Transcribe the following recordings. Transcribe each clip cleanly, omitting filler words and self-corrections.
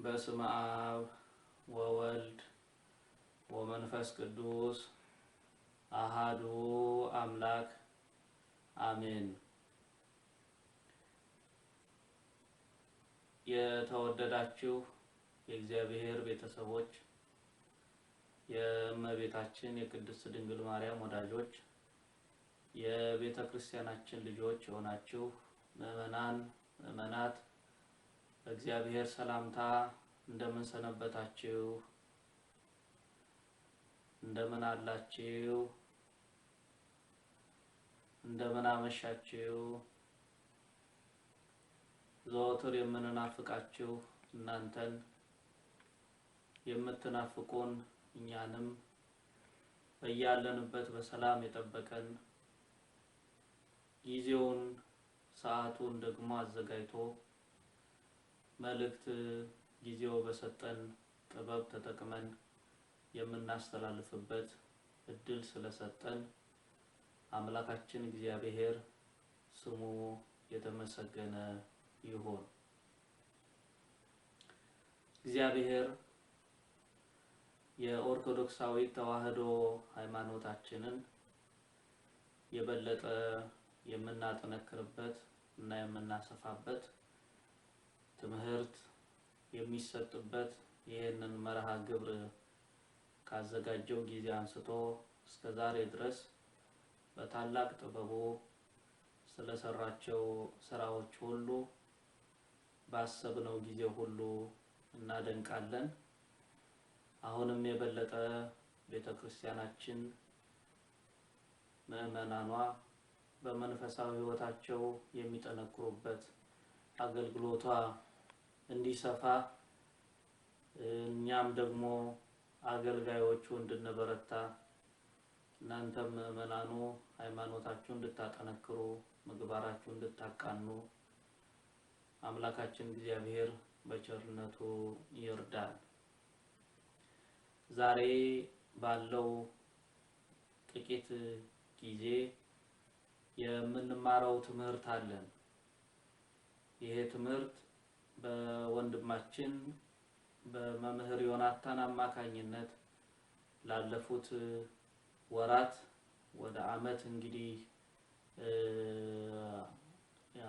በስመ አብ ወወልድ ወመንፈስ ቅዱስ አሃዱ አምላክ አሜን። የተወደዳችሁ የእግዚአብሔር ቤተሰቦች የእመቤታችን የቅድስት ድንግል ማርያም ወዳጆች የቤተ ክርስቲያናችን ልጆች ሆናችሁ ምእመናን ምእመናት በእግዚአብሔር ሰላምታ እንደምን ሰነበታችሁ? እንደምን አላችሁ? እንደምን አመሻችሁ? ዘወትር የምንናፍቃችሁ እናንተን የምትናፍቁን እኛንም በያለንበት በሰላም የጠበቀን ጊዜውን ሰዓቱን ደግሞ አዘጋጅቶ መልእክት ጊዜው በሰጠን ጥበብ ተጠቅመን የምናስተላልፍበት እድል ስለሰጠን አምላካችን እግዚአብሔር ስሙ የተመሰገነ ይሁን። እግዚአብሔር የኦርቶዶክሳዊ ተዋህዶ ሃይማኖታችንን የበለጠ የምናጠነክርበት እና የምናሰፋበት ትምህርት የሚሰጥበት ይሄንን መርሃ ግብር ካዘጋጀው ጊዜ አንስቶ እስከ ዛሬ ድረስ በታላቅ ጥበቡ ስለሰራቸው ስራዎች ሁሉ ባሰብነው ጊዜ ሁሉ እናደንቃለን። አሁንም የበለጠ ቤተክርስቲያናችን ምእመናኗ በመንፈሳዊ ሕይወታቸው የሚጠነክሩበት አገልግሎቷ እንዲሰፋ እኛም ደግሞ አገልጋዮቹ እንድንበረታ እናንተም ምእመናኑ ሃይማኖታችሁን እንድታጠነክሩ ምግባራችሁን እንድታቃኑ አምላካችን እግዚአብሔር በቸርነቱ ይርዳን። ዛሬ ባለው ጥቂት ጊዜ የምንማረው ትምህርት አለን። ይሄ ትምህርት በወንድማችን በመምህር ዮናታን አማካኝነት ላለፉት ወራት ወደ ዓመት እንግዲህ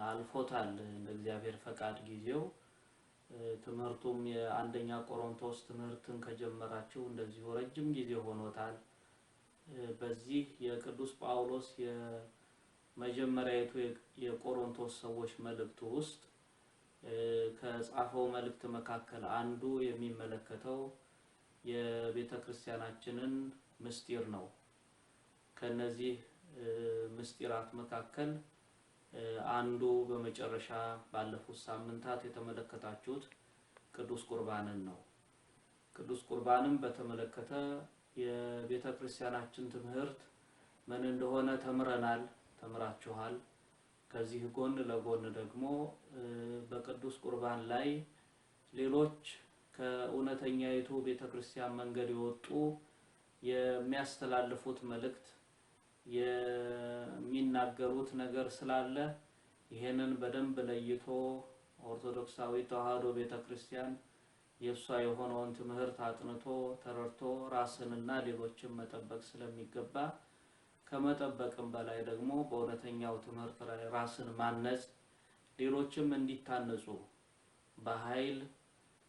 አልፎታል እንደ እግዚአብሔር ፈቃድ ጊዜው። ትምህርቱም የአንደኛ ቆሮንቶስ ትምህርትን ከጀመራችሁ እንደዚህ ረጅም ጊዜ ሆኖታል። በዚህ የቅዱስ ጳውሎስ የመጀመሪያቱ የቆሮንቶስ ሰዎች መልእክት ውስጥ ከጻፈው መልእክት መካከል አንዱ የሚመለከተው የቤተክርስቲያናችንን ምስጢር ነው። ከነዚህ ምስጢራት መካከል አንዱ በመጨረሻ ባለፉት ሳምንታት የተመለከታችሁት ቅዱስ ቁርባንን ነው። ቅዱስ ቁርባንን በተመለከተ የቤተክርስቲያናችን ትምህርት ምን እንደሆነ ተምረናል፣ ተምራችኋል። ከዚህ ጎን ለጎን ደግሞ በቅዱስ ቁርባን ላይ ሌሎች ከእውነተኛይቱ ቤተክርስቲያን መንገድ የወጡ የሚያስተላልፉት መልእክት የሚናገሩት ነገር ስላለ ይሄንን በደንብ ለይቶ ኦርቶዶክሳዊ ተዋህዶ ቤተክርስቲያን የሷ የሆነውን ትምህርት አጥንቶ ተረድቶ ራስንና ሌሎችን መጠበቅ ስለሚገባ ከመጠበቅም በላይ ደግሞ በእውነተኛው ትምህርት ላይ ራስን ማነጽ ሌሎችም እንዲታነጹ በኃይል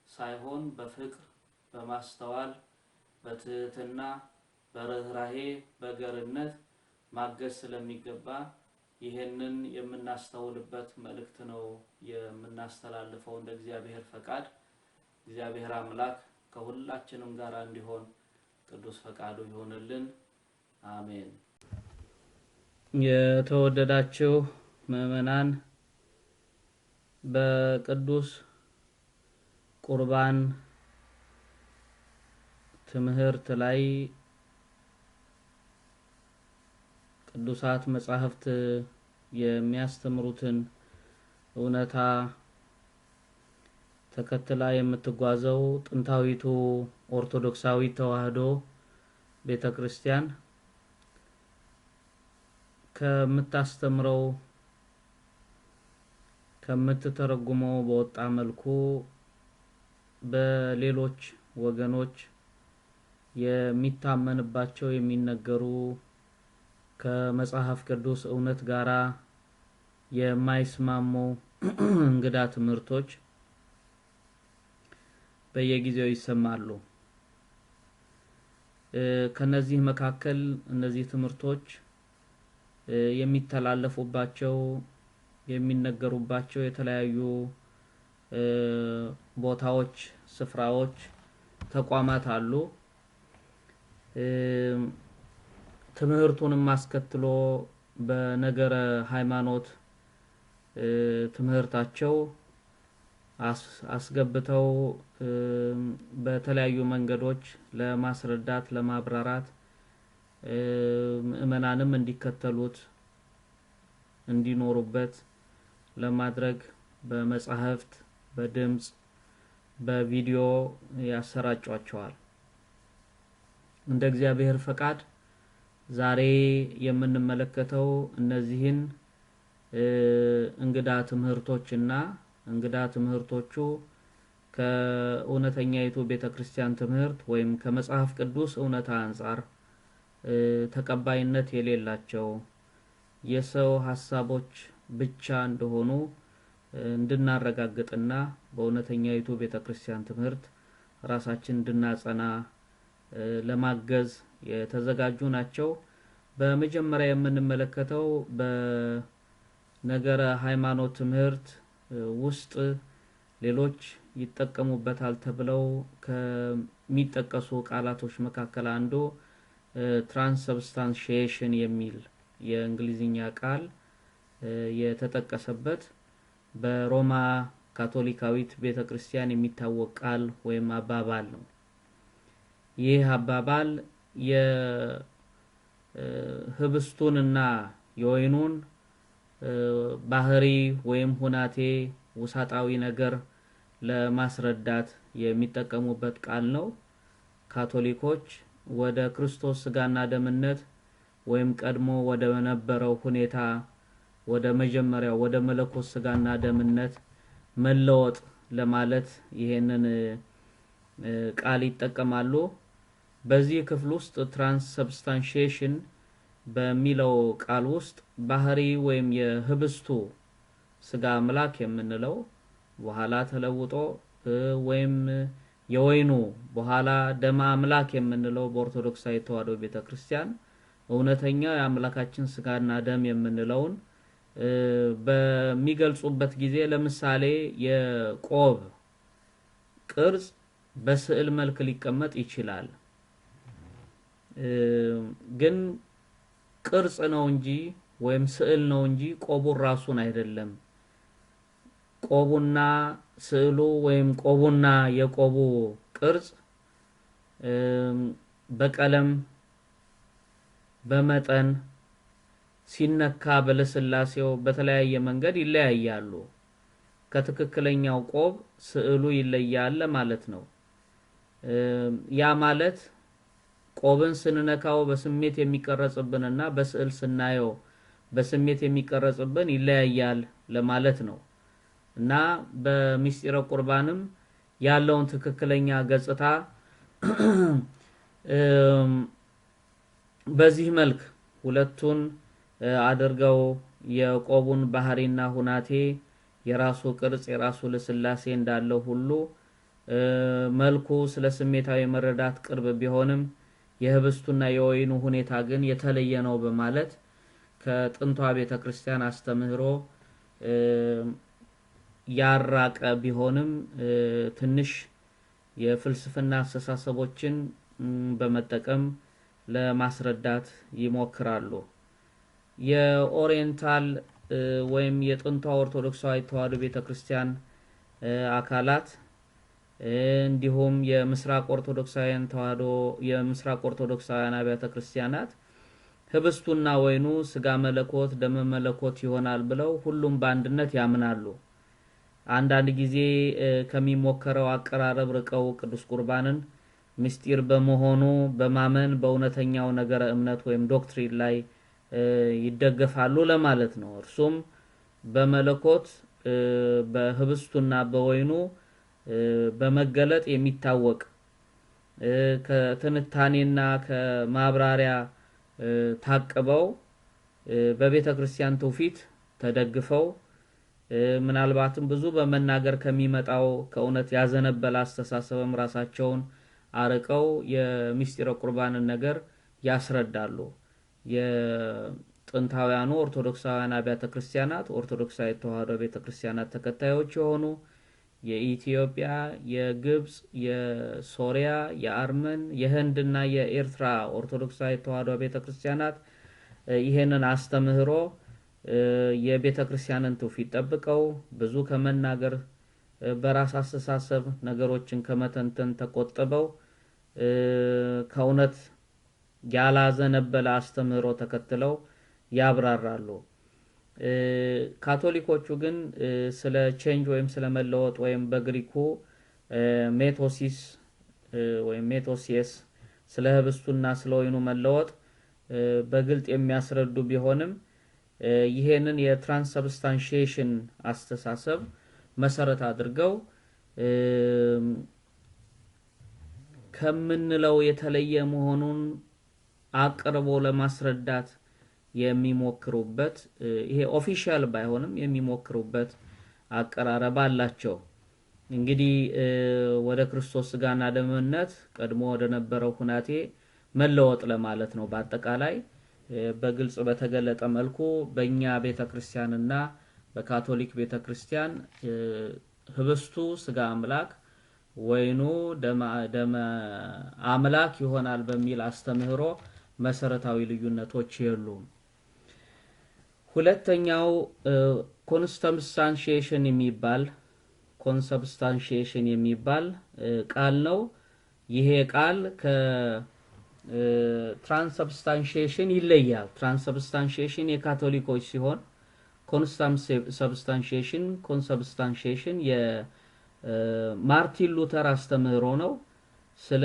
ሳይሆን በፍቅር በማስተዋል በትህትና በርህራሄ በገርነት ማገዝ ስለሚገባ ይሄንን የምናስተውልበት መልእክት ነው የምናስተላልፈው እንደ እግዚአብሔር ፈቃድ። እግዚአብሔር አምላክ ከሁላችንም ጋር እንዲሆን ቅዱስ ፈቃዱ ይሁንልን። አሜን። የተወደዳችሁ ምእመናን በቅዱስ ቁርባን ትምህርት ላይ ቅዱሳት መጻሕፍት የሚያስተምሩትን እውነታ ተከትላ የምትጓዘው ጥንታዊቱ ኦርቶዶክሳዊ ተዋህዶ ቤተክርስቲያን ከምታስተምረው ከምትተረጉመው በወጣ መልኩ በሌሎች ወገኖች የሚታመንባቸው የሚነገሩ ከመጽሐፍ ቅዱስ እውነት ጋራ የማይስማሙ እንግዳ ትምህርቶች በየጊዜው ይሰማሉ። ከነዚህ መካከል እነዚህ ትምህርቶች የሚተላለፉባቸው የሚነገሩባቸው የተለያዩ ቦታዎች፣ ስፍራዎች፣ ተቋማት አሉ። ትምህርቱንም ማስከትሎ በነገረ ሃይማኖት ትምህርታቸው አስገብተው በተለያዩ መንገዶች ለማስረዳት ለማብራራት ምእመናንም እንዲከተሉት እንዲኖሩበት ለማድረግ በመጻሕፍት በድምጽ በቪዲዮ ያሰራጯቸዋል። እንደ እግዚአብሔር ፈቃድ ዛሬ የምንመለከተው እነዚህን እንግዳ ትምህርቶችና እንግዳ ትምህርቶቹ ከእውነተኛይቱ ቤተክርስቲያን ትምህርት ወይም ከመጽሐፍ ቅዱስ እውነታ አንፃር ተቀባይነት የሌላቸው የሰው ሐሳቦች ብቻ እንደሆኑ እንድናረጋግጥና በእውነተኛይቱ ቤተክርስቲያን ትምህርት ራሳችን እንድናጸና ለማገዝ የተዘጋጁ ናቸው። በመጀመሪያ የምንመለከተው በነገረ ሃይማኖት ትምህርት ውስጥ ሌሎች ይጠቀሙበታል ተብለው ከሚጠቀሱ ቃላቶች መካከል አንዱ ትራንስሰብስታንሺዬሽን የሚል የእንግሊዝኛ ቃል የተጠቀሰበት በሮማ ካቶሊካዊት ቤተክርስቲያን የሚታወቅ ቃል ወይም አባባል ነው። ይህ አባባል የህብስቱንና የወይኑን ባህሪ ወይም ሁናቴ ውሳጣዊ ነገር ለማስረዳት የሚጠቀሙበት ቃል ነው። ካቶሊኮች ወደ ክርስቶስ ስጋና ደምነት ወይም ቀድሞ ወደ ነበረው ሁኔታ ወደ መጀመሪያው ወደ መለኮት ስጋና ደምነት መለወጥ ለማለት ይሄንን ቃል ይጠቀማሉ። በዚህ ክፍል ውስጥ ትራንስሰብስታንሺዬሽን በሚለው ቃል ውስጥ ባህሪ ወይም የህብስቱ ስጋ አምላክ የምንለው በኋላ ተለውጦ ወይም የወይኑ በኋላ ደም አምላክ የምንለው በኦርቶዶክሳዊ ተዋሕዶ ቤተክርስቲያን እውነተኛ የአምላካችን ስጋና ደም የምንለውን በሚገልጹበት ጊዜ ለምሳሌ የቆብ ቅርጽ በስዕል መልክ ሊቀመጥ ይችላል። ግን ቅርጽ ነው እንጂ ወይም ስዕል ነው እንጂ ቆቡ ራሱን አይደለም። ቆቡና ስዕሉ ወይም ቆቡና የቆቡ ቅርጽ በቀለም በመጠን ሲነካ በለስላሴው በተለያየ መንገድ ይለያያሉ። ከትክክለኛው ቆብ ስዕሉ ይለያል ማለት ነው። ያ ማለት ቆብን ስንነካው በስሜት የሚቀረጽብንና በስዕል ስናየው በስሜት የሚቀረጽብን ይለያያል ለማለት ነው። እና በሚስጥረ ቁርባንም ያለውን ትክክለኛ ገጽታ በዚህ መልክ ሁለቱን አድርገው የቆቡን ባህሪና ሁናቴ የራሱ ቅርጽ የራሱ ለስላሴ እንዳለው ሁሉ መልኩ ስለ ስሜታዊ መረዳት ቅርብ ቢሆንም የህብስቱና የወይኑ ሁኔታ ግን የተለየ ነው በማለት ከጥንቷ ቤተክርስቲያን አስተምህሮ ያራቀ ቢሆንም ትንሽ የፍልስፍና አስተሳሰቦችን በመጠቀም ለማስረዳት ይሞክራሉ። የኦሪየንታል ወይም የጥንቷ ኦርቶዶክሳዊ ተዋሕዶ ቤተክርስቲያን አካላት እንዲሁም የምስራቅ ኦርቶዶክሳውያን ተዋሕዶ የምስራቅ ኦርቶዶክሳውያን አብያተ ክርስቲያናት ህብስቱና ወይኑ ስጋ መለኮት ደም መለኮት ይሆናል ብለው ሁሉም በአንድነት ያምናሉ። አንዳንድ ጊዜ ከሚሞከረው አቀራረብ ርቀው ቅዱስ ቁርባንን ምስጢር በመሆኑ በማመን በእውነተኛው ነገረ እምነት ወይም ዶክትሪን ላይ ይደገፋሉ ለማለት ነው። እርሱም በመለኮት በህብስቱና በወይኑ በመገለጥ የሚታወቅ ከትንታኔና ከማብራሪያ ታቅበው በቤተ ክርስቲያን ትውፊት ተደግፈው ምናልባትም ብዙ በመናገር ከሚመጣው ከእውነት ያዘነበለ አስተሳሰብም ራሳቸውን አርቀው የምስጢረ ቁርባንን ነገር ያስረዳሉ። የጥንታውያኑ ኦርቶዶክሳውያን አብያተ ክርስቲያናት ኦርቶዶክሳዊ ተዋሕዶ ቤተክርስቲያናት ተከታዮች የሆኑ የኢትዮጵያ፣ የግብጽ፣ የሶሪያ፣ የአርመን፣ የህንድና የኤርትራ ኦርቶዶክሳዊ ተዋሕዶ ቤተክርስቲያናት ይሄንን አስተምህሮ የቤተክርስቲያንን ትውፊት ጠብቀው ብዙ ከመናገር በራስ አስተሳሰብ ነገሮችን ከመተንተን ተቆጥበው ከእውነት ያላዘነበለ አስተምህሮ ተከትለው ያብራራሉ። ካቶሊኮቹ ግን ስለ ቼንጅ ወይም ስለ መለወጥ ወይም በግሪኩ ሜቶሲስ ወይም ሜቶሲስ ስለ ህብስቱና ስለ ወይኑ መለወጥ በግልጥ የሚያስረዱ ቢሆንም ይሄንን የትራንስሰብስታንሺዬሽን አስተሳሰብ መሰረት አድርገው ከምንለው የተለየ መሆኑን አቅርቦ ለማስረዳት የሚሞክሩበት ይሄ ኦፊሻል ባይሆንም የሚሞክሩበት አቀራረብ አላቸው። እንግዲህ ወደ ክርስቶስ ስጋና ደምነት ቀድሞ ወደ ነበረው ሁናቴ መለወጥ ለማለት ነው። በአጠቃላይ በግልጽ በተገለጠ መልኩ በእኛ ቤተክርስቲያንና በካቶሊክ ቤተክርስቲያን ህብስቱ ስጋ አምላክ ወይኑ ደመ አምላክ ይሆናል በሚል አስተምህሮ መሰረታዊ ልዩነቶች የሉም። ሁለተኛው ኮንሰብስታንሺዬሽን የሚባል ቃል ነው። ይሄ ቃል ከትራንስሰብስታንሺዬሽን ይለያል። ትራንስሰብስታንሺዬሽን የካቶሊኮች ሲሆን ኮንሰብስታንሺዬሽን የማርቲን ሉተር አስተምህሮ ነው። ስለ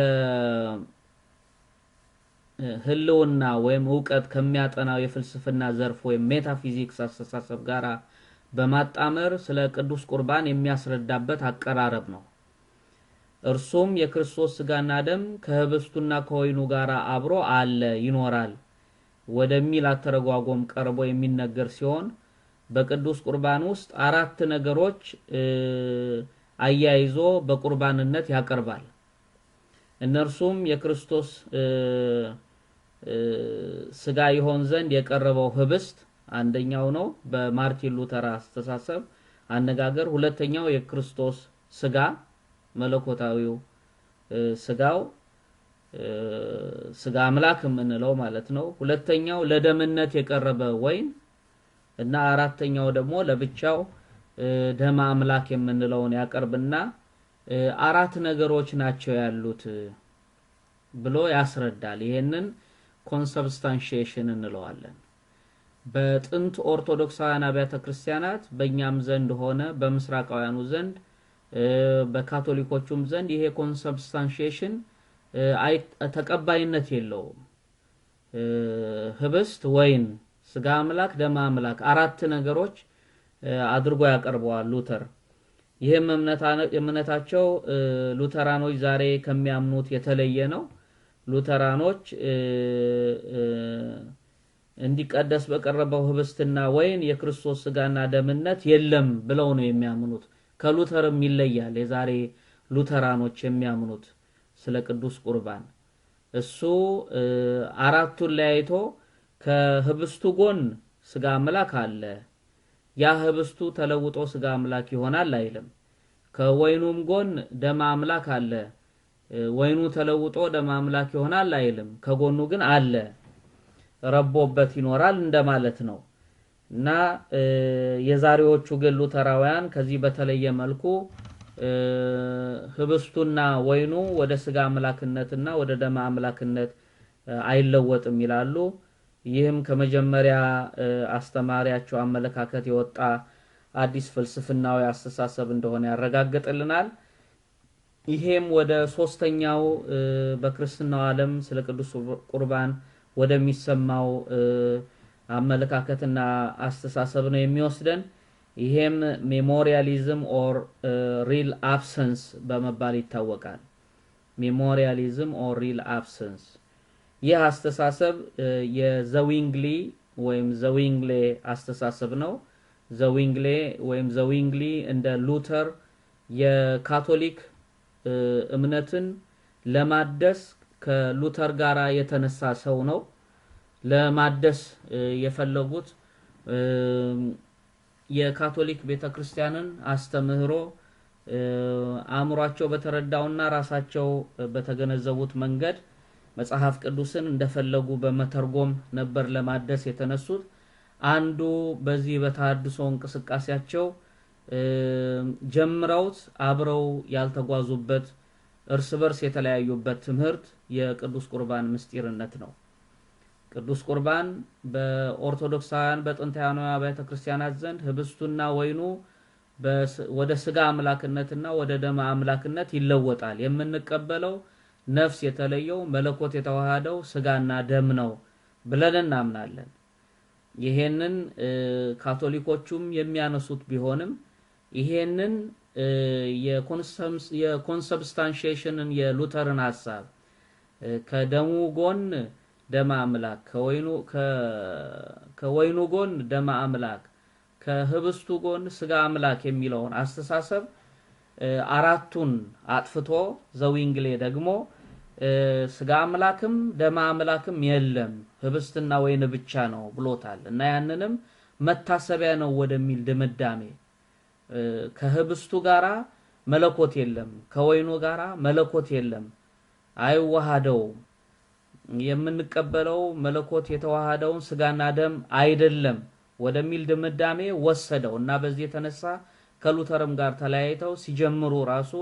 ህልውና ወይም ዕውቀት ከሚያጠናው የፍልስፍና ዘርፍ ወይም ሜታፊዚክስ አስተሳሰብ ጋር በማጣመር ስለ ቅዱስ ቁርባን የሚያስረዳበት አቀራረብ ነው። እርሱም የክርስቶስ ስጋና ደም ከህብስቱና ከወይኑ ጋር አብሮ አለ ይኖራል ወደሚል አተረጓጎም ቀርቦ የሚነገር ሲሆን በቅዱስ ቁርባን ውስጥ አራት ነገሮች አያይዞ በቁርባንነት ያቀርባል። እነርሱም የክርስቶስ ስጋ ይሆን ዘንድ የቀረበው ህብስት አንደኛው ነው በማርቲን ሉተር አስተሳሰብ አነጋገር። ሁለተኛው የክርስቶስ ስጋ መለኮታዊው ስጋው ስጋ አምላክ የምንለው ማለት ነው። ሁለተኛው ለደምነት የቀረበ ወይን እና አራተኛው ደግሞ ለብቻው ደም አምላክ የምንለውን ያቀርብና አራት ነገሮች ናቸው ያሉት ብሎ ያስረዳል። ይሄንን ኮንሰብስታንሺዬሽን እንለዋለን። በጥንት ኦርቶዶክሳውያን አብያተ ክርስቲያናት በእኛም ዘንድ ሆነ በምስራቃውያኑ ዘንድ በካቶሊኮቹም ዘንድ ይሄ ኮንሰብስታንሺዬሽን ተቀባይነት የለውም። ህብስት፣ ወይን፣ ስጋ አምላክ፣ ደም አምላክ አራት ነገሮች አድርጎ ያቀርበዋል ሉተር። ይሄም እምነታቸው ሉተራኖች ዛሬ ከሚያምኑት የተለየ ነው። ሉተራኖች እንዲቀደስ በቀረበው ህብስትና ወይን የክርስቶስ ስጋና ደምነት የለም ብለው ነው የሚያምኑት። ከሉተርም ይለያል የዛሬ ሉተራኖች የሚያምኑት ስለ ቅዱስ ቁርባን። እሱ አራቱን ለያይቶ ከህብስቱ ጎን ስጋ አምላክ አለ፣ ያ ህብስቱ ተለውጦ ስጋ አምላክ ይሆናል አይልም። ከወይኑም ጎን ደም አምላክ አለ፣ ወይኑ ተለውጦ ደም አምላክ ይሆናል አይልም። ከጎኑ ግን አለ ረቦበት ይኖራል እንደማለት ነው። እና የዛሬዎቹ ግን ሉተራውያን ከዚህ በተለየ መልኩ ህብስቱና ወይኑ ወደ ስጋ አምላክነትና ወደ ደም አምላክነት አይለወጥም ይላሉ። ይህም ከመጀመሪያ አስተማሪያቸው አመለካከት የወጣ አዲስ ፍልስፍናዊ አስተሳሰብ እንደሆነ ያረጋግጥልናል። ይሄም ወደ ሶስተኛው በክርስትናው ዓለም ስለ ቅዱስ ቁርባን ወደሚሰማው አመለካከትና አስተሳሰብ ነው የሚወስደን። ይሄም ሜሞሪያሊዝም ኦር ሪል አብሰንስ በመባል ይታወቃል። ሜሞሪያሊዝም ኦር ሪል አብሰንስ ይህ አስተሳሰብ የዘዊንግሊ ወይም ዘዊንግሌ አስተሳሰብ ነው። ዘዊንግሌ ወይም ዘዊንግሊ እንደ ሉተር የካቶሊክ እምነትን ለማደስ ከሉተር ጋራ የተነሳ ሰው ነው። ለማደስ የፈለጉት የካቶሊክ ቤተክርስቲያንን አስተምህሮ አእምሯቸው በተረዳውና ራሳቸው በተገነዘቡት መንገድ መጽሐፍ ቅዱስን እንደፈለጉ በመተርጎም ነበር ለማደስ የተነሱት። አንዱ በዚህ በተሐድሶ እንቅስቃሴያቸው ጀምረውት አብረው ያልተጓዙበት እርስ በርስ የተለያዩበት ትምህርት የቅዱስ ቁርባን ምስጢርነት ነው። ቅዱስ ቁርባን በኦርቶዶክሳውያን በጥንታውያኑ አብያተ ክርስቲያናት ዘንድ ህብስቱና ወይኑ ወደ ስጋ አምላክነትና ወደ ደም አምላክነት ይለወጣል። የምንቀበለው ነፍስ የተለየው መለኮት የተዋሃደው ስጋና ደም ነው ብለን እናምናለን። ይሄንን ካቶሊኮቹም የሚያነሱት ቢሆንም ይሄንን የኮንሰብስታንሺዬሽንን የሉተርን ሐሳብ ከደሙ ጎን ደም አምላክ ከወይኑ ጎን ደም አምላክ ከህብስቱ ጎን ስጋ አምላክ የሚለውን አስተሳሰብ አራቱን አጥፍቶ ዘዊንግሌ ደግሞ ስጋ አምላክም ደም አምላክም የለም ህብስትና ወይን ብቻ ነው ብሎታል። እና ያንንም መታሰቢያ ነው ወደሚል ድምዳሜ ከህብስቱ ጋራ መለኮት የለም ከወይኑ ጋራ መለኮት የለም አይዋሃደውም የምንቀበለው መለኮት የተዋሃደውን ስጋና ደም አይደለም ወደሚል ድምዳሜ ወሰደው እና በዚህ የተነሳ ከሉተርም ጋር ተለያይተው ሲጀምሩ ራሱ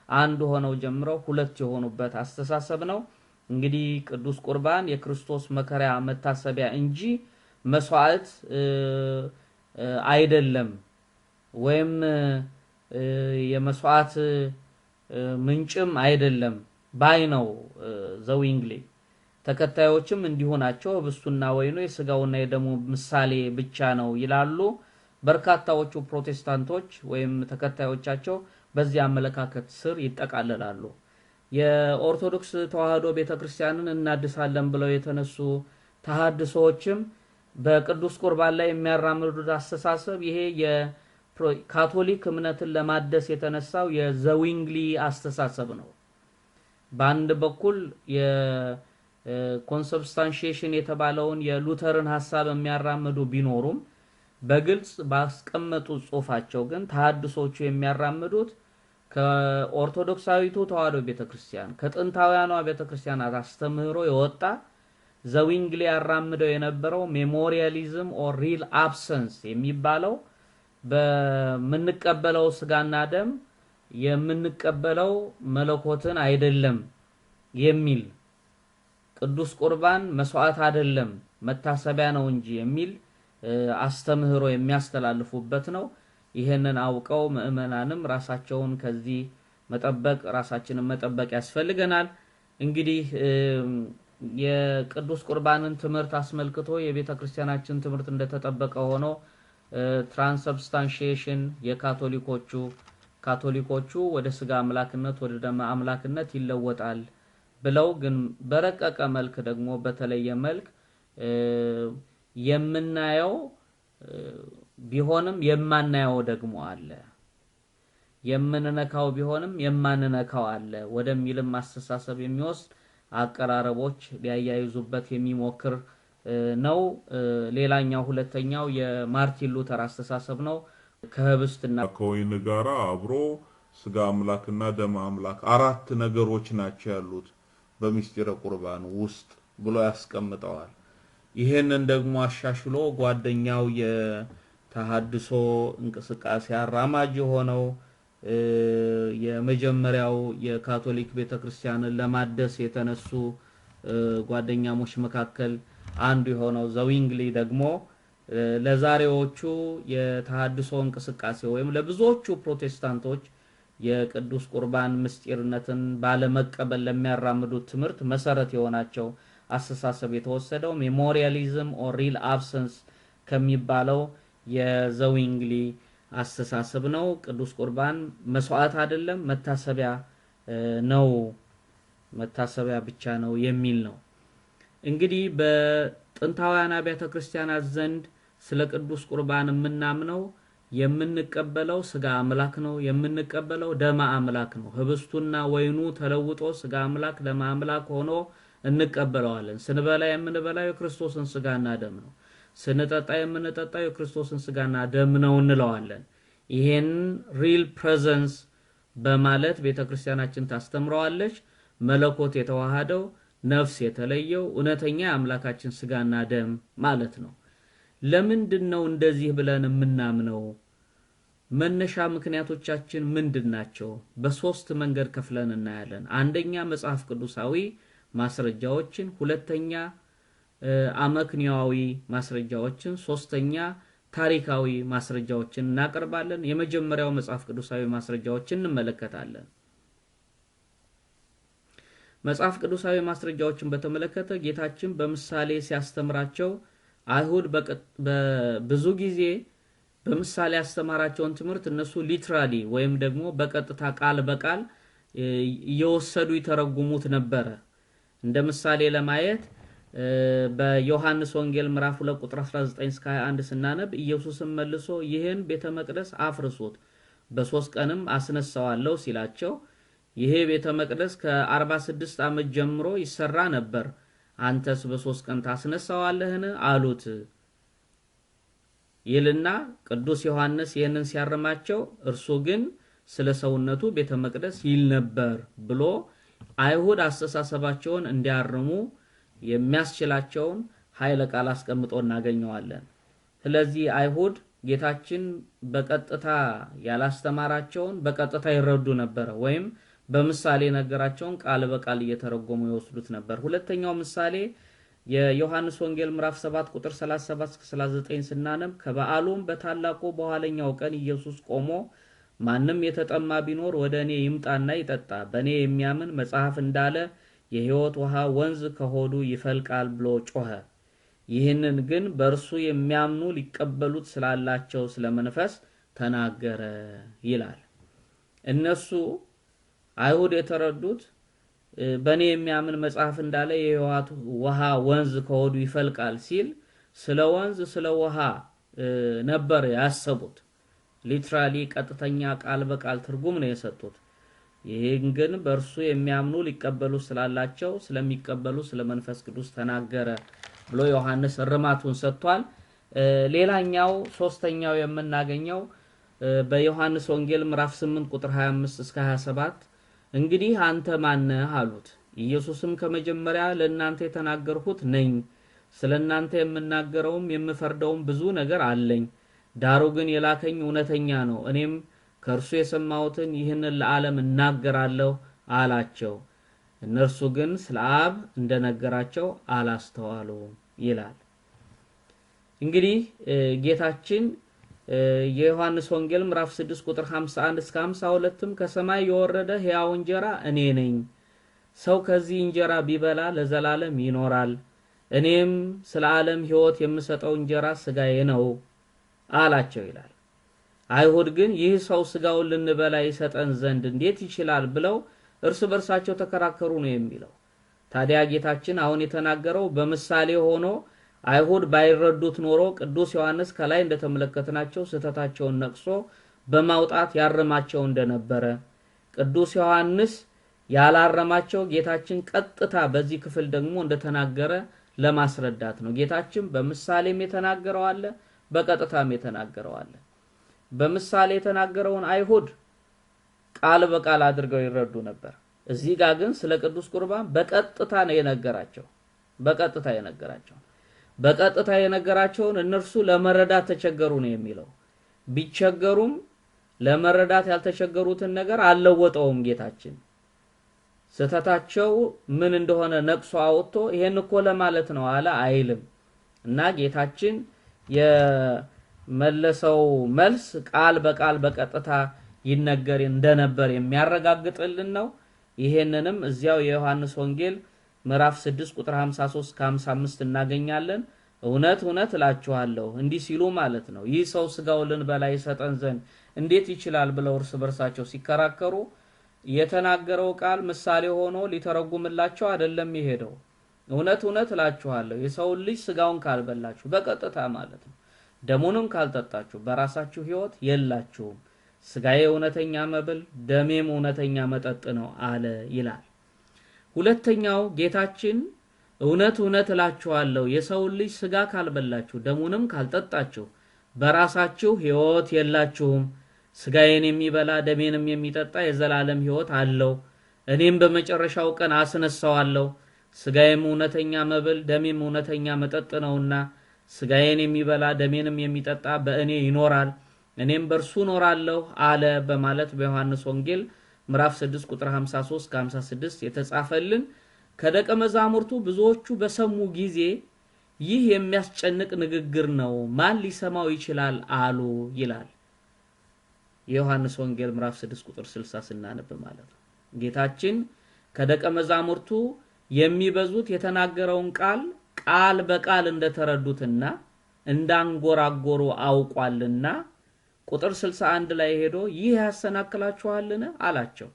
አንድ ሆነው ጀምረው ሁለት የሆኑበት አስተሳሰብ ነው። እንግዲህ ቅዱስ ቁርባን የክርስቶስ መከራ መታሰቢያ እንጂ መስዋዕት አይደለም ወይም የመስዋዕት ምንጭም አይደለም ባይ ነው ዘዊንግሌ። ተከታዮችም እንዲሁ ናቸው። ህብስቱና ወይኑ የስጋውና የደሙ ምሳሌ ብቻ ነው ይላሉ። በርካታዎቹ ፕሮቴስታንቶች ወይም ተከታዮቻቸው በዚህ አመለካከት ስር ይጠቃለላሉ። የኦርቶዶክስ ተዋህዶ ቤተክርስቲያንን እናድሳለን ብለው የተነሱ ተሐድሶዎችም በቅዱስ ቁርባን ላይ የሚያራምዱት አስተሳሰብ ይሄ የካቶሊክ እምነትን ለማደስ የተነሳው የዘዊንግሊ አስተሳሰብ ነው። በአንድ በኩል የኮንሰብስታንሺዬሽን የተባለውን የሉተርን ሐሳብ የሚያራምዱ ቢኖሩም በግልጽ ባስቀመጡ ጽሑፋቸው ግን ተሐድሶቹ የሚያራምዱት ከኦርቶዶክሳዊቱ ተዋህዶ ቤተክርስቲያን ከጥንታውያኗ ቤተክርስቲያናት አስተምህሮ የወጣ ዘዊንግሌ ያራምደው የነበረው ሜሞሪያሊዝም ኦር ሪል አብሰንስ የሚባለው በምንቀበለው ስጋና ደም የምንቀበለው መለኮትን አይደለም የሚል ቅዱስ ቁርባን መስዋዕት አይደለም መታሰቢያ ነው እንጂ የሚል አስተምህሮ የሚያስተላልፉበት ነው። ይሄንን አውቀው ምእመናንም ራሳቸውን ከዚህ መጠበቅ ራሳችንን መጠበቅ ያስፈልገናል። እንግዲህ የቅዱስ ቁርባንን ትምህርት አስመልክቶ የቤተክርስቲያናችን ትምህርት እንደተጠበቀ ሆኖ ትራንስብስታንሺዬሽን ካቶሊኮቹ ወደ ስጋ አምላክነት ወደ ደም አምላክነት ይለወጣል ብለው ግን በረቀቀ መልክ ደግሞ በተለየ መልክ የምናየው ቢሆንም የማናየው ደግሞ አለ። የምንነካው ቢሆንም የማንነካው አለ ወደሚልም አስተሳሰብ የሚወስድ አቀራረቦች ሊያያይዙበት የሚሞክር ነው። ሌላኛው ሁለተኛው የማርቲን ሉተር አስተሳሰብ ነው። ከህብስትና ከወይን ጋራ አብሮ ስጋ አምላክና ደም አምላክ አራት ነገሮች ናቸው ያሉት በሚስጥረ ቁርባን ውስጥ ብሎ ያስቀምጠዋል። ይሄንን ደግሞ አሻሽሎ ጓደኛው የተሐድሶ እንቅስቃሴ አራማጅ ሆነው የመጀመሪያው የካቶሊክ ቤተክርስቲያንን ለማደስ የተነሱ ጓደኛሞች መካከል አንዱ የሆነው ዘዊንግሊ ደግሞ ለዛሬዎቹ የተሐድሶ እንቅስቃሴ ወይም ለብዙዎቹ ፕሮቴስታንቶች የቅዱስ ቁርባን ምስጢርነትን ባለመቀበል ለሚያራምዱት ትምህርት መሰረት የሆናቸው አስተሳሰብ የተወሰደው ሜሞሪያሊዝም ኦር ሪል አብሰንስ ከሚባለው የዘዊንግሊ አስተሳሰብ ነው። ቅዱስ ቁርባን መስዋዕት አይደለም መታሰቢያ ነው፣ መታሰቢያ ብቻ ነው የሚል ነው። እንግዲህ በጥንታውያን አብያተ ክርስቲያናት ዘንድ ስለ ቅዱስ ቁርባን የምናምነው የምንቀበለው ስጋ አምላክ ነው፣ የምንቀበለው ደማ አምላክ ነው። ህብስቱና ወይኑ ተለውጦ ስጋ አምላክ ደማ አምላክ ሆኖ እንቀበለዋለን። ስንበላ የምንበላው የክርስቶስን ስጋና ደም ነው። ስንጠጣ የምንጠጣው የክርስቶስን ስጋና ደም ነው እንለዋለን። ይሄን ሪል ፕሬዘንስ በማለት ቤተክርስቲያናችን ታስተምረዋለች። መለኮት የተዋሃደው ነፍስ የተለየው እውነተኛ የአምላካችን ስጋና ደም ማለት ነው። ለምንድነው እንደዚህ ብለን የምናምነው? መነሻ ምክንያቶቻችን ምንድናቸው? በሶስት መንገድ ከፍለን እናያለን። አንደኛ መጽሐፍ ቅዱሳዊ ማስረጃዎችን፣ ሁለተኛ አመክንዮአዊ ማስረጃዎችን፣ ሶስተኛ ታሪካዊ ማስረጃዎችን እናቀርባለን። የመጀመሪያው መጽሐፍ ቅዱሳዊ ማስረጃዎችን እንመለከታለን። መጽሐፍ ቅዱሳዊ ማስረጃዎችን በተመለከተ ጌታችን በምሳሌ ሲያስተምራቸው አይሁድ በብዙ ጊዜ በምሳሌ ያስተማራቸውን ትምህርት እነሱ ሊትራሊ ወይም ደግሞ በቀጥታ ቃል በቃል እየወሰዱ ይተረጉሙት ነበረ። እንደ ምሳሌ ለማየት በዮሐንስ ወንጌል ምዕራፍ 2 ቁጥር 19 እስከ 21 ስናነብ ኢየሱስም መልሶ ይህን ቤተ መቅደስ አፍርሱት በ3 ቀንም አስነሳዋለሁ ሲላቸው ይሄ ቤተ መቅደስ ከ46 ዓመት ጀምሮ ይሰራ ነበር፣ አንተስ በ3 ቀን ታስነሳዋለህን አሉት ይልና ቅዱስ ዮሐንስ ይህንን ሲያርማቸው እርሱ ግን ስለ ሰውነቱ ቤተ መቅደስ ይል ነበር ብሎ አይሁድ አስተሳሰባቸውን እንዲያርሙ የሚያስችላቸውን ኃይለ ቃል አስቀምጦ እናገኘዋለን። ስለዚህ አይሁድ ጌታችን በቀጥታ ያላስተማራቸውን በቀጥታ ይረዱ ነበር፣ ወይም በምሳሌ ነገራቸውን ቃል በቃል እየተረጎሙ ይወስዱት ነበር። ሁለተኛው ምሳሌ የዮሐንስ ወንጌል ምዕራፍ 7 ቁጥር 37 እስከ 39 ስናነብ ከበዓሉም በታላቁ በኋለኛው ቀን ኢየሱስ ቆሞ ማንም የተጠማ ቢኖር ወደ እኔ ይምጣና ይጠጣ፣ በእኔ የሚያምን መጽሐፍ እንዳለ የሕይወት ውሃ ወንዝ ከሆዱ ይፈልቃል ብሎ ጮኸ። ይህንን ግን በእርሱ የሚያምኑ ሊቀበሉት ስላላቸው ስለ መንፈስ ተናገረ ይላል። እነሱ አይሁድ የተረዱት በእኔ የሚያምን መጽሐፍ እንዳለ የሕይወት ውሃ ወንዝ ከሆዱ ይፈልቃል ሲል ስለ ወንዝ ስለ ውሃ ነበር ያሰቡት። ሊትራሊ ቀጥተኛ ቃል በቃል ትርጉም ነው የሰጡት። ይሄን ግን በእርሱ የሚያምኑ ሊቀበሉ ስላላቸው ስለሚቀበሉ ስለ መንፈስ ቅዱስ ተናገረ ብሎ ዮሐንስ እርማቱን ሰጥቷል። ሌላኛው ሶስተኛው የምናገኘው በዮሐንስ ወንጌል ምዕራፍ 8 ቁጥር 25 እስከ 27 እንግዲህ አንተ ማነህ አሉት። ኢየሱስም ከመጀመሪያ ለእናንተ የተናገርሁት ነኝ፣ ስለናንተ የምናገረውም የምፈርደውም ብዙ ነገር አለኝ። ዳሩ ግን የላከኝ እውነተኛ ነው፣ እኔም ከእርሱ የሰማሁትን ይህንን ለዓለም እናገራለሁ አላቸው። እነርሱ ግን ስለ አብ እንደነገራቸው አላስተዋሉም ይላል። እንግዲህ ጌታችን የዮሐንስ ወንጌል ምዕራፍ 6 ቁጥር 51 እስከ 52ም ከሰማይ የወረደ ሕያው እንጀራ እኔ ነኝ፣ ሰው ከዚህ እንጀራ ቢበላ ለዘላለም ይኖራል፣ እኔም ስለ ዓለም ሕይወት የምሰጠው እንጀራ ስጋዬ ነው አላቸው ይላል። አይሁድ ግን ይህ ሰው ስጋውን ልንበላ ይሰጠን ዘንድ እንዴት ይችላል ብለው እርስ በርሳቸው ተከራከሩ ነው የሚለው። ታዲያ ጌታችን አሁን የተናገረው በምሳሌ ሆኖ አይሁድ ባይረዱት ኖሮ ቅዱስ ዮሐንስ ከላይ እንደተመለከተናቸው ስህተታቸውን ነቅሶ በማውጣት ያርማቸው እንደነበረ፣ ቅዱስ ዮሐንስ ያላረማቸው ጌታችን ቀጥታ በዚህ ክፍል ደግሞ እንደተናገረ ለማስረዳት ነው። ጌታችን በምሳሌም የተናገረው አለ፣ በቀጥታም የተናገረው አለ። በምሳሌ የተናገረውን አይሁድ ቃል በቃል አድርገው ይረዱ ነበር። እዚህ ጋር ግን ስለ ቅዱስ ቁርባን በቀጥታ ነው የነገራቸው። በቀጥታ የነገራቸውን እነርሱ ለመረዳት ተቸገሩ ነው የሚለው። ቢቸገሩም ለመረዳት ያልተቸገሩትን ነገር አልለወጠውም ጌታችን። ስህተታቸው ምን እንደሆነ ነቅሶ አውጥቶ ይሄን እኮ ለማለት ነው አለ አይልም። እና ጌታችን የመለሰው መልስ ቃል በቃል በቀጥታ ይነገር እንደነበር የሚያረጋግጥልን ነው። ይሄንንም እዚያው የዮሐንስ ወንጌል ምዕራፍ 6 ቁጥር 53 እስከ 55 እናገኛለን። እውነት እውነት እላችኋለሁ እንዲህ ሲሉ ማለት ነው ይህ ሰው ስጋውን ልንበላ ይሰጠን ዘንድ እንዴት ይችላል ብለው እርስ በርሳቸው ሲከራከሩ የተናገረው ቃል ምሳሌ ሆኖ ሊተረጉምላቸው አይደለም የሄደው። እውነት እውነት እላችኋለሁ የሰው ልጅ ስጋውን ካልበላችሁ በቀጥታ ማለት ነው ደሙንም ካልጠጣችሁ በራሳችሁ ሕይወት የላችሁም። ስጋዬ እውነተኛ መብል ደሜም እውነተኛ መጠጥ ነው አለ ይላል። ሁለተኛው ጌታችን እውነት እውነት እላችኋለሁ የሰው ልጅ ስጋ ካልበላችሁ ደሙንም ካልጠጣችሁ በራሳችሁ ሕይወት የላችሁም። ስጋዬን የሚበላ ደሜንም የሚጠጣ የዘላለም ሕይወት አለው፣ እኔም በመጨረሻው ቀን አስነሳዋለሁ። ስጋዬም እውነተኛ መብል ደሜም እውነተኛ መጠጥ ነውና ስጋዬን የሚበላ ደሜንም የሚጠጣ በእኔ ይኖራል፣ እኔም በእርሱ እኖራለሁ አለ በማለት በዮሐንስ ወንጌል ምዕራፍ 6 ቁጥር 53 56 የተጻፈልን ከደቀ መዛሙርቱ ብዙዎቹ በሰሙ ጊዜ ይህ የሚያስጨንቅ ንግግር ነው፣ ማን ሊሰማው ይችላል አሉ ይላል። የዮሐንስ ወንጌል ምዕራፍ 6 ቁጥር 60 ስናነብ ማለት ነው ጌታችን ከደቀ መዛሙርቱ የሚበዙት የተናገረውን ቃል በቃል እንደተረዱትና እንዳንጎራጎሩ አውቋልና ቁጥር 61 ላይ ሄዶ ይህ ያሰናክላችኋልን አላቸው።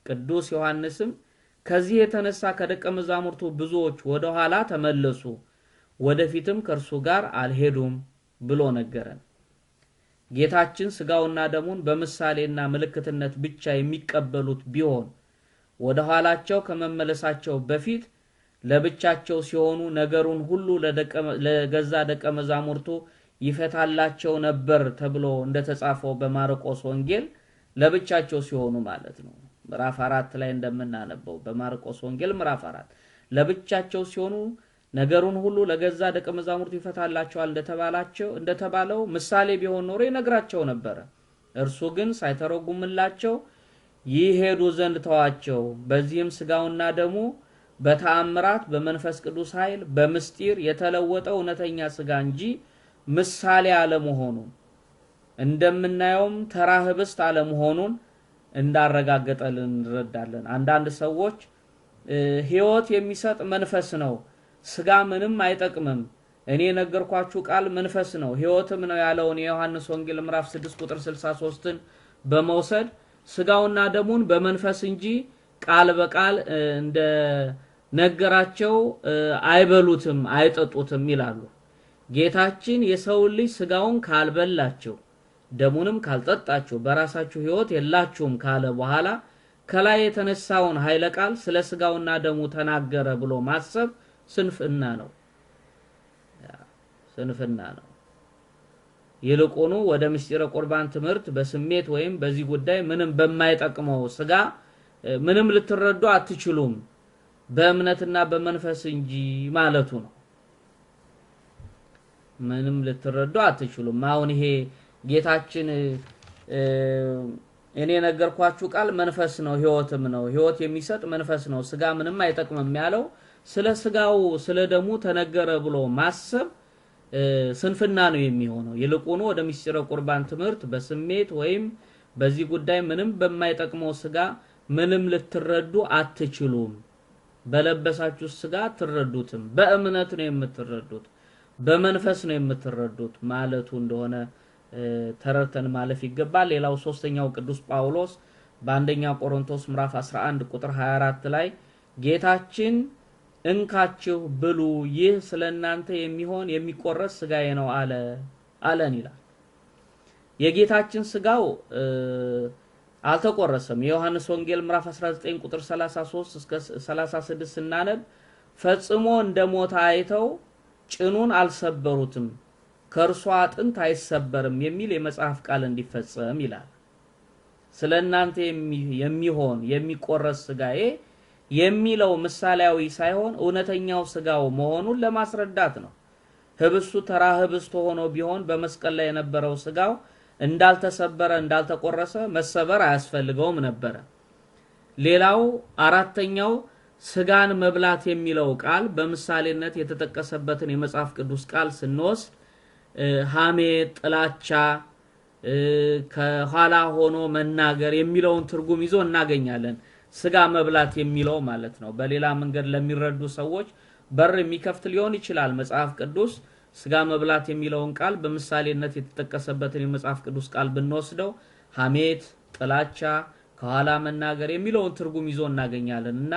ቅዱስ ዮሐንስም ከዚህ የተነሳ ከደቀ መዛሙርቱ ብዙዎች ወደ ኋላ ተመለሱ፣ ወደፊትም ከእርሱ ጋር አልሄዱም ብሎ ነገረን። ጌታችን ስጋውና ደሙን በምሳሌና ምልክትነት ብቻ የሚቀበሉት ቢሆን ወደ ኋላቸው ከመመለሳቸው በፊት ለብቻቸው ሲሆኑ ነገሩን ሁሉ ለገዛ ደቀ መዛሙርቱ ይፈታላቸው ነበር ተብሎ እንደተጻፈው በማርቆስ ወንጌል ለብቻቸው ሲሆኑ ማለት ነው። ምዕራፍ 4 ላይ እንደምናነበው በማርቆስ ወንጌል ምዕራፍ 4 ለብቻቸው ሲሆኑ ነገሩን ሁሉ ለገዛ ደቀ መዛሙርቱ ይፈታላቸዋል እንደተባለው ምሳሌ ቢሆን ኖሮ ይነግራቸው ነበር። እርሱ ግን ሳይተረጉምላቸው ይሄዱ ዘንድ ተዋቸው። በዚህም ስጋውና ደሙ በተአምራት በመንፈስ ቅዱስ ኃይል በምስጢር የተለወጠው እውነተኛ ስጋ እንጂ ምሳሌ አለመሆኑን እንደምናየውም ተራ ህብስት አለመሆኑን እንዳረጋገጠልን እንረዳለን። አንዳንድ ሰዎች ሕይወት የሚሰጥ መንፈስ ነው፣ ስጋ ምንም አይጠቅምም፣ እኔ ነገርኳችሁ ቃል መንፈስ ነው ሕይወትም ነው ያለውን የዮሐንስ ወንጌል ምዕራፍ 6 ቁጥር 63ን በመውሰድ ስጋውና ደሙን በመንፈስ እንጂ ቃል በቃል እንደ ነገራቸው አይበሉትም አይጠጡትም ይላሉ። ጌታችን የሰው ልጅ ስጋውን ካልበላችሁ ደሙንም ካልጠጣችሁ በራሳችሁ ሕይወት የላችሁም ካለ በኋላ ከላይ የተነሳውን ኃይለ ቃል ስለ ስጋውና ደሙ ተናገረ ብሎ ማሰብ ስንፍና ነው። ይልቁኑ ወደ ምስጢረ ቁርባን ትምህርት በስሜት ወይም በዚህ ጉዳይ ምንም በማይጠቅመው ስጋ ምንም ልትረዱ አትችሉም፣ በእምነትና በመንፈስ እንጂ ማለቱ ነው። ምንም ልትረዱ አትችሉም። አሁን ይሄ ጌታችን እኔ ነገርኳችሁ ቃል መንፈስ ነው ሕይወትም ነው፣ ሕይወት የሚሰጥ መንፈስ ነው፣ ስጋ ምንም አይጠቅምም ያለው ስለ ስጋው ስለ ደሙ ተነገረ ብሎ ማሰብ ስንፍና ነው የሚሆነው። ይልቁኑ ወደ ምስጢረ ቁርባን ትምህርት በስሜት ወይም በዚህ ጉዳይ ምንም በማይጠቅመው ስጋ ምንም ልትረዱ አትችሉም፣ በለበሳችሁ ስጋ አትረዱትም፣ በእምነት ነው የምትረዱት፣ በመንፈስ ነው የምትረዱት ማለቱ እንደሆነ ተረድተን ማለፍ ይገባል። ሌላው ሶስተኛው ቅዱስ ጳውሎስ በአንደኛ ቆሮንቶስ ምዕራፍ 11 ቁጥር 24 ላይ ጌታችን እንካችሁ ብሉ ይህ ስለናንተ የሚሆን የሚቆረስ ስጋዬ ነው አለን ይላል። የጌታችን ስጋው አልተቆረሰም። የዮሐንስ ወንጌል ምዕራፍ 19 ቁጥር 33 እስከ 36 ስናነብ ፈጽሞ እንደሞተ አይተው ጭኑን አልሰበሩትም፣ ከእርሱ አጥንት አይሰበርም የሚል የመጽሐፍ ቃል እንዲፈጸም ይላል። ስለናንተ የሚሆን የሚቆረስ ስጋዬ የሚለው ምሳሌያዊ ሳይሆን እውነተኛው ስጋው መሆኑን ለማስረዳት ነው። ህብስቱ ተራ ህብስት ሆኖ ቢሆን በመስቀል ላይ የነበረው ስጋው እንዳልተሰበረ እንዳልተቆረሰ መሰበር አያስፈልገውም ነበር። ሌላው አራተኛው ስጋን መብላት የሚለው ቃል በምሳሌነት የተጠቀሰበትን የመጽሐፍ ቅዱስ ቃል ስንወስድ ሐሜት፣ ጥላቻ፣ ከኋላ ሆኖ መናገር የሚለውን ትርጉም ይዞ እናገኛለን። ስጋ መብላት የሚለው ማለት ነው። በሌላ መንገድ ለሚረዱ ሰዎች በር የሚከፍት ሊሆን ይችላል። መጽሐፍ ቅዱስ ስጋ መብላት የሚለውን ቃል በምሳሌነት የተጠቀሰበትን የመጽሐፍ ቅዱስ ቃል ብንወስደው ሐሜት፣ ጥላቻ፣ ከኋላ መናገር የሚለውን ትርጉም ይዞ እናገኛለን እና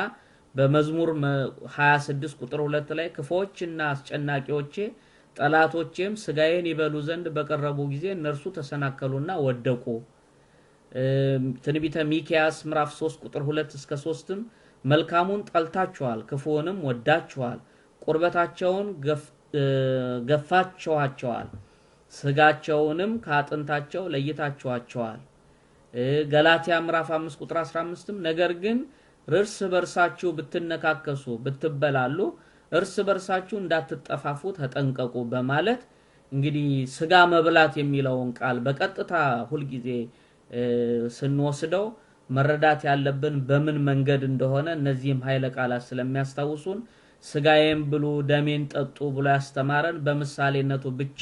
በመዝሙር 26 ቁጥር 2 ላይ ክፎችና አስጨናቂዎቼ ጠላቶቼም ስጋዬን ይበሉ ዘንድ በቀረቡ ጊዜ እነርሱ ተሰናከሉና ወደቁ። ትንቢተ ሚክያስ ምዕራፍ 3 ቁጥር 2 እስከ 3ም መልካሙን ጠልታችኋል፣ ክፉውንም ወዳችኋል፣ ቁርበታቸውን ገፋችኋቸዋል፣ ስጋቸውንም ከአጥንታቸው ለይታችኋቸዋል። ገላትያ ምዕራፍ 5 ቁጥር 15ም ነገር ግን እርስ በርሳችሁ ብትነካከሱ ብትበላሉ እርስ በርሳችሁ እንዳትጠፋፉ ተጠንቀቁ በማለት እንግዲህ ስጋ መብላት የሚለውን ቃል በቀጥታ ሁሉ ጊዜ ስንወስደው መረዳት ያለብን በምን መንገድ እንደሆነ እነዚህም ኃይለ ቃላት ስለሚያስታውሱን ስጋዬን ብሉ ደሜን ጠጡ ብሎ ያስተማረን በምሳሌነቱ ብቻ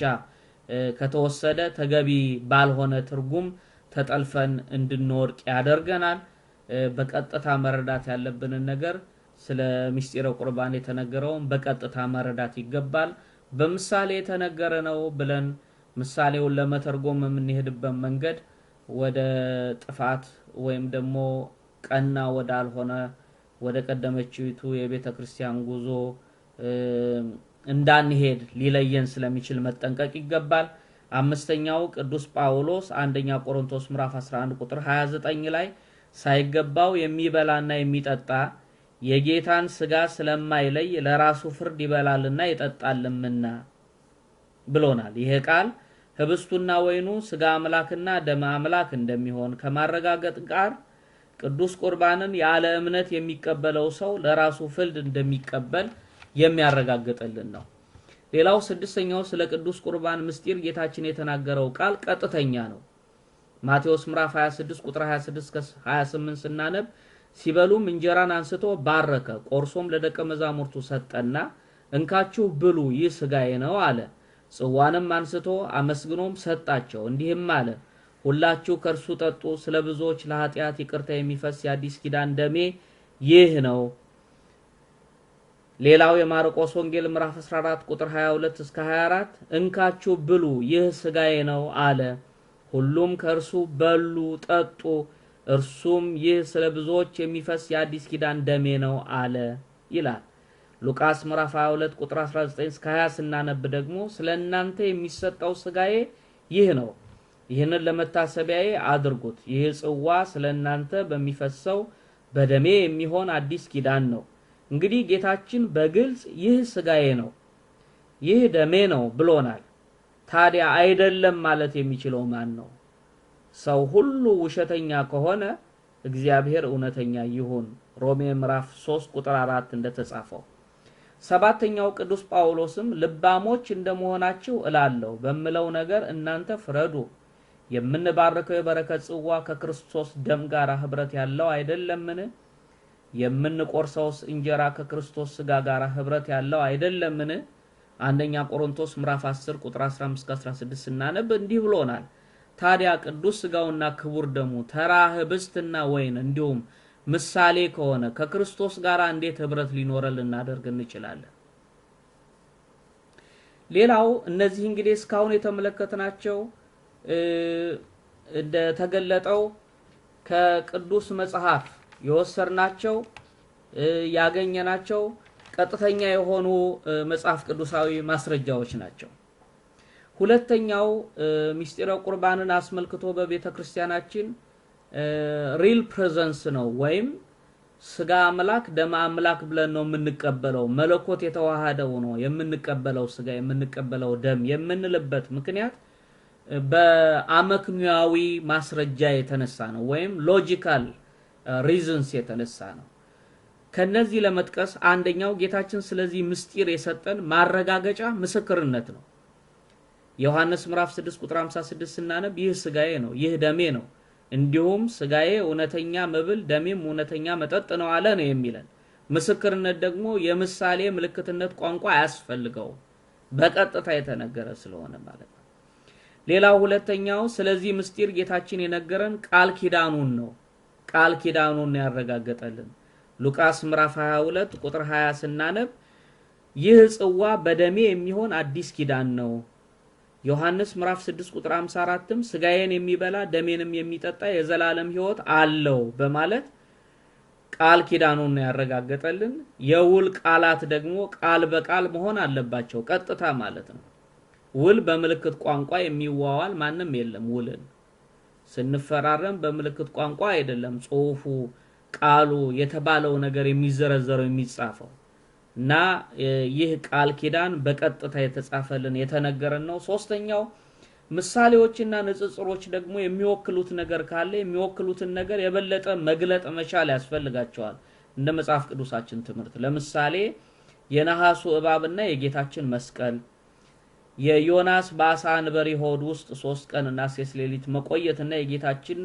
ከተወሰደ ተገቢ ባልሆነ ትርጉም ተጠልፈን እንድንወርቅ ያደርገናል። በቀጥታ መረዳት ያለብን ነገር ስለ ምስጢረ ቁርባን የተነገረውን በቀጥታ መረዳት ይገባል። በምሳሌ የተነገረ ነው ብለን ምሳሌውን ለመተርጎም የምንሄድበት መንገድ ወደ ጥፋት ወይም ደግሞ ቀና ወዳልሆነ ወደ ቀደመችይቱ የቤተ ክርስቲያን ጉዞ እንዳንሄድ ሊለየን ስለሚችል መጠንቀቅ ይገባል። አምስተኛው ቅዱስ ጳውሎስ አንደኛ ቆሮንቶስ ምዕራፍ 11 ቁጥር 29 ላይ ሳይገባው የሚበላና የሚጠጣ የጌታን ስጋ ስለማይለይ ለራሱ ፍርድ ይበላልና ይጠጣልምና ብሎናል። ይሄ ቃል ህብስቱና ወይኑ ስጋ አምላክና ደም አምላክ እንደሚሆን ከማረጋገጥ ጋር ቅዱስ ቁርባንን ያለ እምነት የሚቀበለው ሰው ለራሱ ፍርድ እንደሚቀበል የሚያረጋግጥልን ነው። ሌላው ስድስተኛው ስለ ቅዱስ ቁርባን ምስጢር ጌታችን የተናገረው ቃል ቀጥተኛ ነው። ማቴዎስ ምዕራፍ 26 ቁጥር 26 እስከ 28 ስናነብ ሲበሉም እንጀራን አንስቶ ባረከ፣ ቆርሶም ለደቀ መዛሙርቱ ሰጠና እንካችሁ ብሉ ይህ ስጋዬ ነው አለ። ጽዋንም አንስቶ አመስግኖም ሰጣቸው፣ እንዲህም አለ ሁላችሁ ከርሱ ጠጡ፣ ስለ ብዙዎች ለኃጢአት ይቅርታ የሚፈስ የአዲስ ኪዳን ደሜ ይህ ነው። ሌላው የማርቆስ ወንጌል ምዕራፍ 14 ቁጥር 22 እስከ 24 እንካችሁ ብሉ ይህ ስጋዬ ነው አለ። ሁሉም ከርሱ በሉ ጠጡ፣ እርሱም ይህ ስለ ብዙዎች የሚፈስ የአዲስ ኪዳን ደሜ ነው አለ ይላል። ሉቃስ ምዕራፍ 22 ቁጥር 19 እስከ 20 ስናነብ ደግሞ ስለ እናንተ የሚሰጠው ስጋዬ ይህ ነው፣ ይህንን ለመታሰቢያዬ አድርጉት። ይህ ጽዋ ስለ እናንተ በሚፈሰው በደሜ የሚሆን አዲስ ኪዳን ነው። እንግዲህ ጌታችን በግልጽ ይህ ስጋዬ ነው ይህ ደሜ ነው ብሎናል። ታዲያ አይደለም ማለት የሚችለው ማን ነው? ሰው ሁሉ ውሸተኛ ከሆነ እግዚአብሔር እውነተኛ ይሁን። ሮሜ ምዕራፍ 3 ቁጥር 4 እንደተጻፈው። ሰባተኛው ቅዱስ ጳውሎስም ልባሞች እንደመሆናችሁ እላለሁ በመለው ነገር እናንተ ፍረዱ። የምንባርከው የበረከት ጽዋ ከክርስቶስ ደም ጋር ህብረት ያለው አይደለምን? የምንቆርሰውስ እንጀራ ከክርስቶስ ስጋ ጋር ህብረት ያለው አይደለምን? አንደኛ ቆሮንቶስ ምዕራፍ 10 ቁጥር 15-16 ስናነብ እንዲህ ብሎናል። ታዲያ ቅዱስ ስጋውና ክቡር ደሙ ተራ ህብስትና ወይን እንዲሁም ምሳሌ ከሆነ ከክርስቶስ ጋር እንዴት ህብረት ሊኖረን ልናደርግ እንችላለን? ሌላው እነዚህ እንግዲህ እስካሁን የተመለከትናቸው እንደተገለጠው ከቅዱስ መጽሐፍ የወሰርናቸው ያገኘናቸው ቀጥተኛ የሆኑ መጽሐፍ ቅዱሳዊ ማስረጃዎች ናቸው። ሁለተኛው ምስጢረ ቁርባንን አስመልክቶ በቤተ ክርስቲያናችን ሪል ፕሬዘንስ ነው ወይም ስጋ አምላክ ደም አምላክ ብለን ነው የምንቀበለው። መለኮት የተዋሃደው ነው የምንቀበለው ስጋ የምንቀበለው ደም የምንልበት ምክንያት በአመክንያዊ ማስረጃ የተነሳ ነው ወይም ሎጂካል ሪዝንስ የተነሳ ነው። ከነዚህ ለመጥቀስ አንደኛው ጌታችን ስለዚህ ምስጢር የሰጠን ማረጋገጫ ምስክርነት ነው። ዮሐንስ ምዕራፍ 6 ቁጥር 56 ስናነብ ይህ ስጋዬ ነው ይህ ደሜ ነው፣ እንዲሁም ስጋዬ እውነተኛ መብል ደሜም እውነተኛ መጠጥ ነው አለ ነው የሚለን። ምስክርነት ደግሞ የምሳሌ ምልክትነት ቋንቋ አያስፈልገውም፣ በቀጥታ የተነገረ ስለሆነ ማለት ነው። ሌላው ሁለተኛው ስለዚህ ምስጢር ጌታችን የነገረን ቃል ኪዳኑን ነው። ቃል ኪዳኑን ያረጋገጠልን ሉቃስ ምዕራፍ 22 ቁጥር 20 ስናነብ ይህ ጽዋ በደሜ የሚሆን አዲስ ኪዳን ነው። ዮሐንስ ምዕራፍ 6 ቁጥር 54ም ስጋዬን የሚበላ ደሜንም የሚጠጣ የዘላለም ሕይወት አለው በማለት ቃል ኪዳኑን ያረጋገጠልን። የውል ቃላት ደግሞ ቃል በቃል መሆን አለባቸው፣ ቀጥታ ማለት ነው። ውል በምልክት ቋንቋ የሚዋዋል ማንም የለም። ውልን ስንፈራረም በምልክት ቋንቋ አይደለም ጽሑፉ ቃሉ የተባለው ነገር የሚዘረዘረው የሚጻፈው እና ይህ ቃል ኪዳን በቀጥታ የተጻፈልን የተነገረን ነው። ሶስተኛው ምሳሌዎችና ንጽጽሮች ደግሞ የሚወክሉት ነገር ካለ የሚወክሉትን ነገር የበለጠ መግለጥ መቻል ያስፈልጋቸዋል። እንደ መጽሐፍ ቅዱሳችን ትምህርት ለምሳሌ የነሐሱ እባብና የጌታችን መስቀል፣ የዮናስ በአሳ አንበሪ ሆድ ውስጥ 3 ቀንና 3 ሌሊት መቆየትና የጌታችን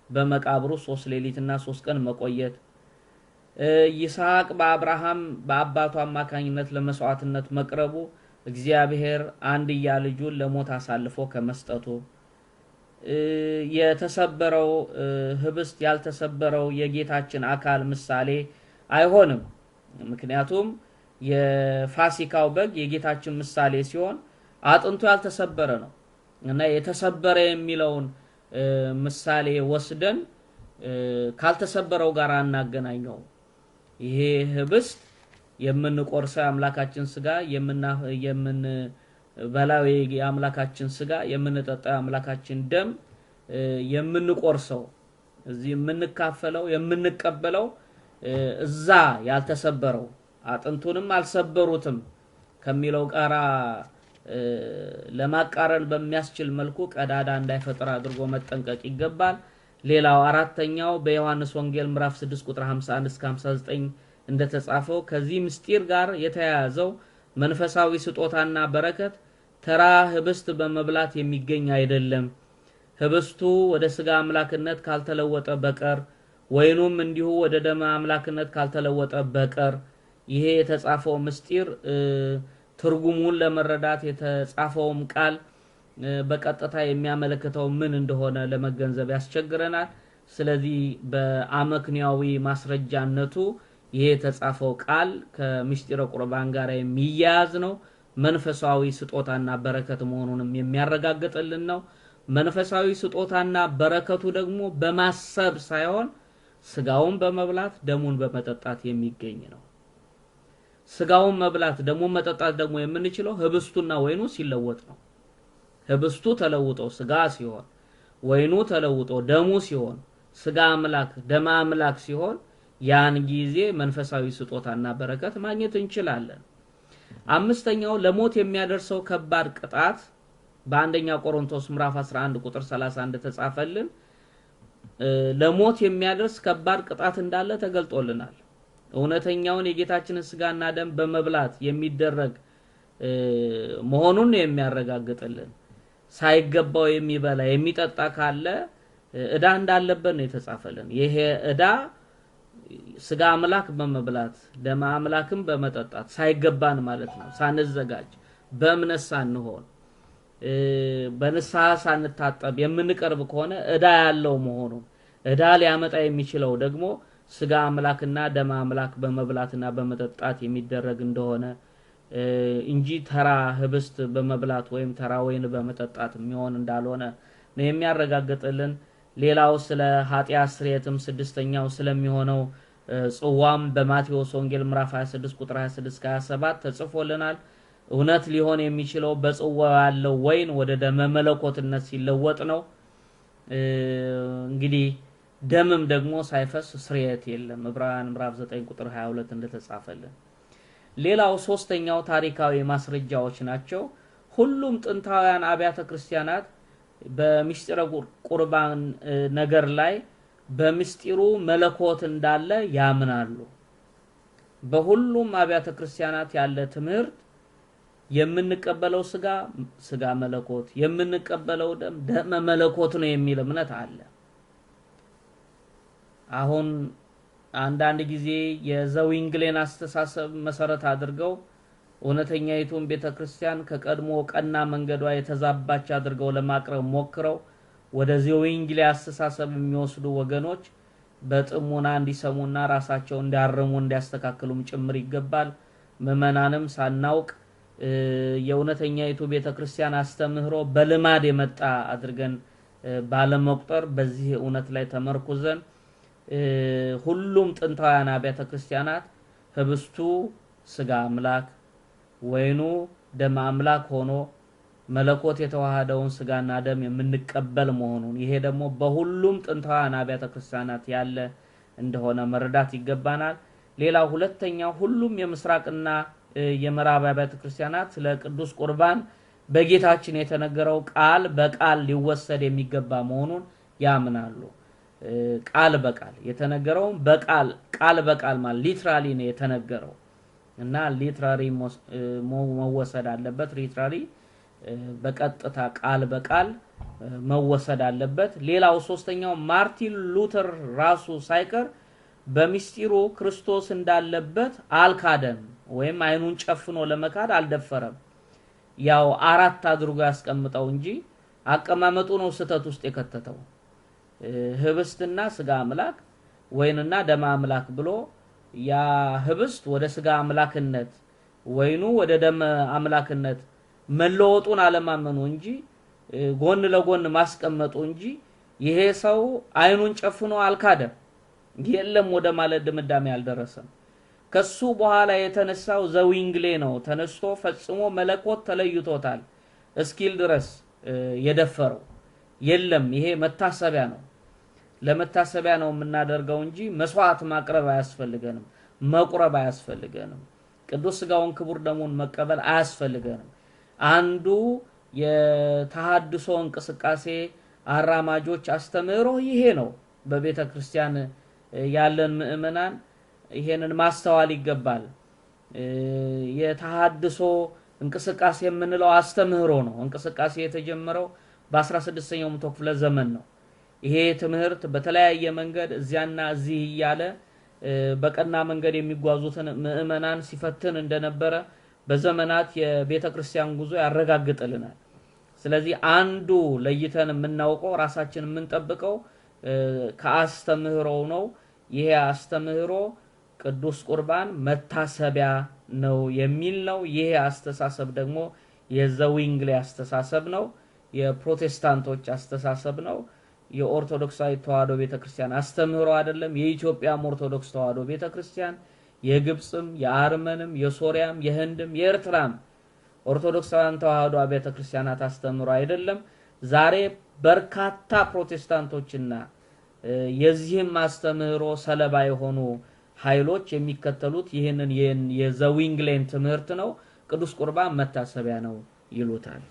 በመቃብሩ 3 ሌሊትና 3 ቀን መቆየት፣ ይስሐቅ በአብርሃም በአባቱ አማካኝነት ለመስዋዕትነት መቅረቡ፣ እግዚአብሔር አንድያ ልጁን ለሞት አሳልፎ ከመስጠቱ፣ የተሰበረው ህብስት ያልተሰበረው የጌታችን አካል ምሳሌ አይሆንም። ምክንያቱም የፋሲካው በግ የጌታችን ምሳሌ ሲሆን አጥንቱ ያልተሰበረ ነው እና የተሰበረ የሚለውን ምሳሌ ወስደን ካልተሰበረው ጋር አናገናኘው። ይሄ ህብስት የምንቆርሰው አምላካችን ስጋ የምንበላው የአምላካችን ስጋ የምንጠጣው አምላካችን ደም የምንቆርሰው እዚህ የምንካፈለው የምንቀበለው እዛ ያልተሰበረው አጥንቱንም አልሰበሩትም ከሚለው ጋራ ለማቃረን በሚያስችል መልኩ ቀዳዳ እንዳይፈጠር አድርጎ መጠንቀቅ ይገባል። ሌላው አራተኛው በዮሐንስ ወንጌል ምዕራፍ 6 ቁጥር 51 እስከ 59 እንደተጻፈው ከዚህ ምስጢር ጋር የተያያዘው መንፈሳዊ ስጦታና በረከት ተራ ህብስት በመብላት የሚገኝ አይደለም። ህብስቱ ወደ ስጋ አምላክነት ካልተለወጠ በቀር ወይኑም እንዲሁ ወደ ደም አምላክነት ካልተለወጠ በቀር ይሄ የተጻፈው ምስጢር ትርጉሙን ለመረዳት የተጻፈውም ቃል በቀጥታ የሚያመለክተው ምን እንደሆነ ለመገንዘብ ያስቸግረናል። ስለዚህ በአመክንያዊ ማስረጃነቱ ይሄ የተጻፈው ቃል ከምስጢረ ቁርባን ጋር የሚያያዝ ነው። መንፈሳዊ ስጦታና በረከት መሆኑንም የሚያረጋግጥልን ነው። መንፈሳዊ ስጦታና በረከቱ ደግሞ በማሰብ ሳይሆን ስጋውን በመብላት ደሙን በመጠጣት የሚገኝ ነው። ስጋውን መብላት ደሙን መጠጣት ደግሞ የምንችለው ህብስቱና ወይኑ ሲለወጥ ነው። ህብስቱ ተለውጦ ስጋ ሲሆን ወይኑ ተለውጦ ደሙ ሲሆን ስጋ አምላክ ደም አምላክ ሲሆን ያን ጊዜ መንፈሳዊ ስጦታና በረከት ማግኘት እንችላለን። አምስተኛው ለሞት የሚያደርሰው ከባድ ቅጣት በአንደኛ ቆሮንቶስ ምዕራፍ 11 ቁጥር 31 ተጻፈልን። ለሞት የሚያደርስ ከባድ ቅጣት እንዳለ ተገልጦልናል። እውነተኛውን የጌታችንን ስጋና ደም በመብላት የሚደረግ መሆኑን የሚያረጋግጥልን ሳይገባው የሚበላ የሚጠጣ ካለ እዳ እንዳለበት ነው የተጻፈልን። ይሄ እዳ ስጋ አምላክ በመብላት ደም አምላክም በመጠጣት ሳይገባን ማለት ነው፣ ሳንዘጋጅ በእምነት ሳንሆን በንስሐ ሳንታጠብ የምንቀርብ ከሆነ እዳ ያለው መሆኑን እዳ ሊያመጣ የሚችለው ደግሞ ስጋ አምላክና ደም አምላክ በመብላትና በመጠጣት የሚደረግ እንደሆነ እንጂ ተራ ህብስት በመብላት ወይም ተራ ወይን በመጠጣት የሚሆን እንዳልሆነ ነው የሚያረጋግጥልን። ሌላው ስለ ኃጢአት ስርየትም ስድስተኛው ስለሚሆነው ጽዋም በማቴዎስ ወንጌል ምዕራፍ 26 ቁጥር 26 እስከ 27 ተጽፎልናል። እውነት ሊሆን የሚችለው በጽዋው ያለው ወይን ወደ ደመ መለኮትነት ሲለወጥ ነው። እንግዲህ ደምም ደግሞ ሳይፈስ ስርየት የለም። ዕብራውያን ምዕራፍ 9 ቁጥር 22 እንደተጻፈልን። ሌላው ሶስተኛው ታሪካዊ ማስረጃዎች ናቸው። ሁሉም ጥንታውያን አብያተ ክርስቲያናት በምስጢረ ቁርባን ነገር ላይ በምስጢሩ መለኮት እንዳለ ያምናሉ። በሁሉም አብያተ ክርስቲያናት ያለ ትምህርት የምንቀበለው ስጋ መለኮት የምንቀበለው ደም መለኮት ነው የሚል እምነት አለ። አሁን አንዳንድ ጊዜ የዘዊንግሌን አስተሳሰብ መሰረት አድርገው እውነተኛይቱን ቤተክርስቲያን ከቀድሞ ቀና መንገዷ የተዛባች አድርገው ለማቅረብ ሞክረው ወደ ዘዊንግሌ አስተሳሰብ የሚወስዱ ወገኖች በጥሞና እንዲሰሙና ራሳቸው እንዲያርሙ እንዲያስተካክሉም ጭምር ይገባል። ምእመናንም ሳናውቅ የእውነተኛይቱ ቤተክርስቲያን አስተምህሮ በልማድ የመጣ አድርገን ባለመቁጠር በዚህ እውነት ላይ ተመርኩዘን ሁሉም ጥንታውያን አብያተ ክርስቲያናት ህብስቱ ስጋ አምላክ ወይኑ ደም አምላክ ሆኖ መለኮት የተዋሃደውን ስጋና ደም የምንቀበል መሆኑን ይሄ ደግሞ በሁሉም ጥንታውያን አብያተ ክርስቲያናት ያለ እንደሆነ መረዳት ይገባናል። ሌላው ሁለተኛው ሁሉም የምስራቅና የምዕራብ አብያተ ክርስቲያናት ለቅዱስ ቁርባን በጌታችን የተነገረው ቃል በቃል ሊወሰድ የሚገባ መሆኑን ያምናሉ። ቃል በቃል የተነገረው ቃል በቃል ማለት ሊትራሊ ነው የተነገረው እና ሊትራሊ መወሰድ አለበት። ሊትራሊ በቀጥታ ቃል በቃል መወሰድ አለበት። ሌላው ሶስተኛው ማርቲን ሉተር ራሱ ሳይቀር በሚስጢሩ ክርስቶስ እንዳለበት አልካደም ወይም አይኑን ጨፍኖ ለመካድ አልደፈረም። ያው አራት አድርጎ ያስቀምጠው እንጂ አቀማመጡ ነው ስተት ውስጥ የከተተው። ህብስትና ስጋ አምላክ ወይንና ደም አምላክ ብሎ ያ ህብስት ወደ ስጋ አምላክነት ወይኑ ወደ ደም አምላክነት መለወጡን አለማመኑ እንጂ ጎን ለጎን ማስቀመጡ እንጂ ይሄ ሰው አይኑን ጨፍኖ አልካደም የለም ወደ ማለት ድምዳሜ አልደረሰም። ከሱ በኋላ የተነሳው ዘዊንግሌ ነው ተነስቶ ፈጽሞ መለኮት ተለይቶታል እስኪል ድረስ የደፈረው የለም። ይሄ መታሰቢያ ነው፣ ለመታሰቢያ ነው የምናደርገው እንጂ መስዋዕት ማቅረብ አያስፈልገንም፣ መቁረብ አያስፈልገንም፣ ቅዱስ ስጋውን ክቡር ደሙን መቀበል አያስፈልገንም። አንዱ የተሐድሶ እንቅስቃሴ አራማጆች አስተምህሮ ይሄ ነው። በቤተ ክርስቲያን ያለን ምእመናን ይሄንን ማስተዋል ይገባል። የተሐድሶ እንቅስቃሴ የምንለው አስተምህሮ ነው። እንቅስቃሴ የተጀመረው በ16ኛው መቶ ክፍለ ዘመን ነው። ይሄ ትምህርት በተለያየ መንገድ እዚያና እዚህ እያለ በቀና መንገድ የሚጓዙትን ምእመናን ሲፈትን እንደነበረ በዘመናት የቤተ ክርስቲያን ጉዞ ያረጋግጥልናል። ስለዚህ አንዱ ለይተን የምናውቀው ራሳችን የምንጠብቀው ከአስተምህሮው ነው። ይሄ አስተምህሮ ቅዱስ ቁርባን መታሰቢያ ነው የሚል ነው። ይሄ አስተሳሰብ ደግሞ የዘዊንግሌ አስተሳሰብ ነው፣ የፕሮቴስታንቶች አስተሳሰብ ነው። የኦርቶዶክሳዊ ተዋህዶ ቤተክርስቲያን አስተምህሮ አይደለም። የኢትዮጵያም ኦርቶዶክስ ተዋህዶ ቤተክርስቲያን የግብጽም የአርመንም የሶሪያም የህንድም የኤርትራም ኦርቶዶክሳውያን ተዋህዶ ቤተክርስቲያናት አስተምህሮ አይደለም። ዛሬ በርካታ ፕሮቴስታንቶችና የዚህም አስተምህሮ ሰለባ የሆኑ ኃይሎች የሚከተሉት ይህንን የዘዊንግሌን ትምህርት ነው። ቅዱስ ቁርባን መታሰቢያ ነው ይሉታል።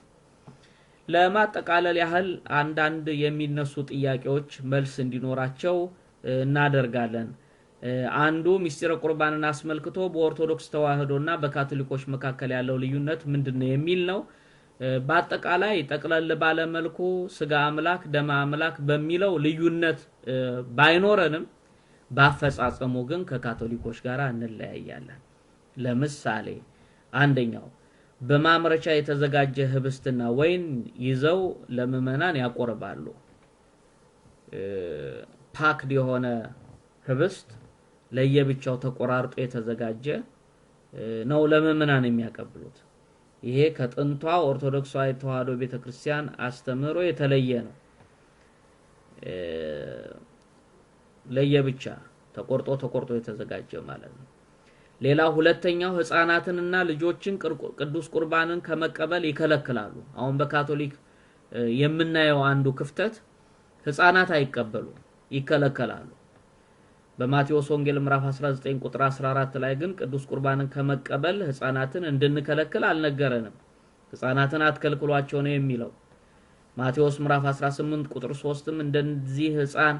ለማጠቃለል ያህል አንዳንድ የሚነሱ ጥያቄዎች መልስ እንዲኖራቸው እናደርጋለን። አንዱ ምስጢረ ቁርባንን አስመልክቶ በኦርቶዶክስ ተዋህዶና በካቶሊኮች መካከል ያለው ልዩነት ምንድነው የሚል ነው። በአጠቃላይ ጠቅለል ባለ መልኩ ስጋ አምላክ ደም አምላክ በሚለው ልዩነት ባይኖረንም ባፈጻጸሙ ግን ከካቶሊኮች ጋር እንለያያለን። ለምሳሌ አንደኛው በማምረቻ የተዘጋጀ ህብስትና ወይን ይዘው ለምእመናን ያቆርባሉ። ፓክድ የሆነ ህብስት ለየብቻው ተቆራርጦ የተዘጋጀ ነው ለምእመናን የሚያቀብሉት። ይሄ ከጥንቷ ኦርቶዶክሳዊ ተዋህዶ ቤተክርስቲያን አስተምህሮ የተለየ ነው። ለየብቻ ተቆርጦ የተዘጋጀ ማለት ነው። ሌላ ሁለተኛው ህፃናትንና ልጆችን ቅዱስ ቁርባንን ከመቀበል ይከለክላሉ። አሁን በካቶሊክ የምናየው አንዱ ክፍተት ህፃናት አይቀበሉ ይከለከላሉ። በማቴዎስ ወንጌል ምዕራፍ 19 ቁጥር 14 ላይ ግን ቅዱስ ቁርባንን ከመቀበል ህፃናትን እንድንከለክል አልነገረንም። ህፃናትን አትከልክሏቸው ነው የሚለው። ማቴዎስ ምዕራፍ 18 ቁጥር 3ም እንደዚህ ህፃን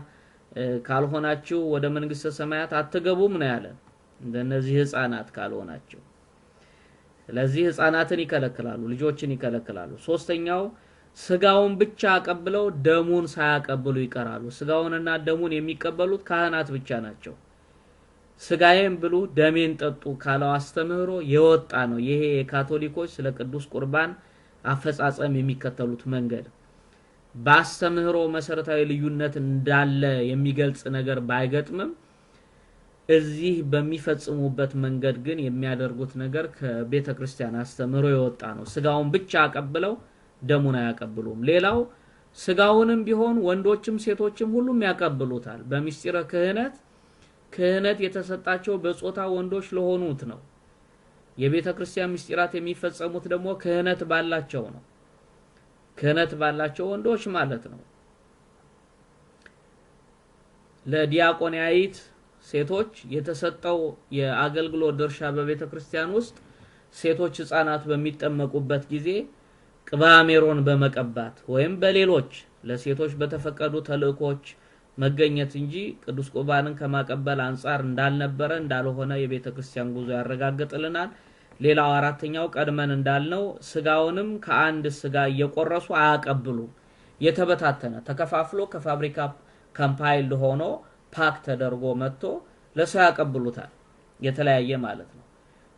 ካልሆናችሁ ወደ መንግስተ ሰማያት አትገቡም ነው ያለ። እንደነዚህ ህፃናት ካልሆናችሁ። ስለዚህ ህፃናትን ይከለክላሉ፣ ልጆችን ይከለክላሉ። ሶስተኛው ስጋውን ብቻ አቀብለው ደሙን ሳያቀብሉ ይቀራሉ። ስጋውንና ደሙን የሚቀበሉት ካህናት ብቻ ናቸው። ስጋዬን ብሉ ደሜን ጠጡ ካለው አስተምህሮ የወጣ ነው። ይሄ የካቶሊኮች ስለ ቅዱስ ቁርባን አፈጻጸም የሚከተሉት መንገድ በአስተምህሮ መሰረታዊ ልዩነት እንዳለ የሚገልጽ ነገር ባይገጥምም እዚህ በሚፈጽሙበት መንገድ ግን የሚያደርጉት ነገር ከቤተ ክርስቲያን አስተምሮ የወጣ ነው። ስጋውን ብቻ አቀብለው ደሙን አያቀብሉም። ሌላው ስጋውንም ቢሆን ወንዶችም ሴቶችም ሁሉም ያቀብሉታል። በሚስጥረ ክህነት የተሰጣቸው በጾታ ወንዶች ለሆኑት ነው። የቤተ ክርስቲያን ምስጢራት የሚፈጸሙት ደግሞ ክህነት ባላቸው ነው። ክህነት ባላቸው ወንዶች ማለት ነው። ለዲያቆናይት ሴቶች የተሰጠው የአገልግሎት ድርሻ በቤተ ክርስቲያን ውስጥ ሴቶች ህፃናት በሚጠመቁበት ጊዜ ቅባ ሜሮን በመቀባት ወይም በሌሎች ለሴቶች በተፈቀዱ ተልእኮች መገኘት እንጂ ቅዱስ ቁርባንን ከማቀበል አንፃር እንዳልነበረ እንዳልሆነ የቤተ ክርስቲያን ጉዞ ያረጋግጥልናል። ሌላው አራተኛው ቀድመን እንዳልነው ስጋውንም ከአንድ ስጋ እየቆረሱ አያቀብሉ። የተበታተነ ተከፋፍሎ ከፋብሪካ ኮምፓይልድ ሆኖ ፓክ ተደርጎ መጥቶ ለሰው ያቀብሉታል። የተለያየ ማለት ነው።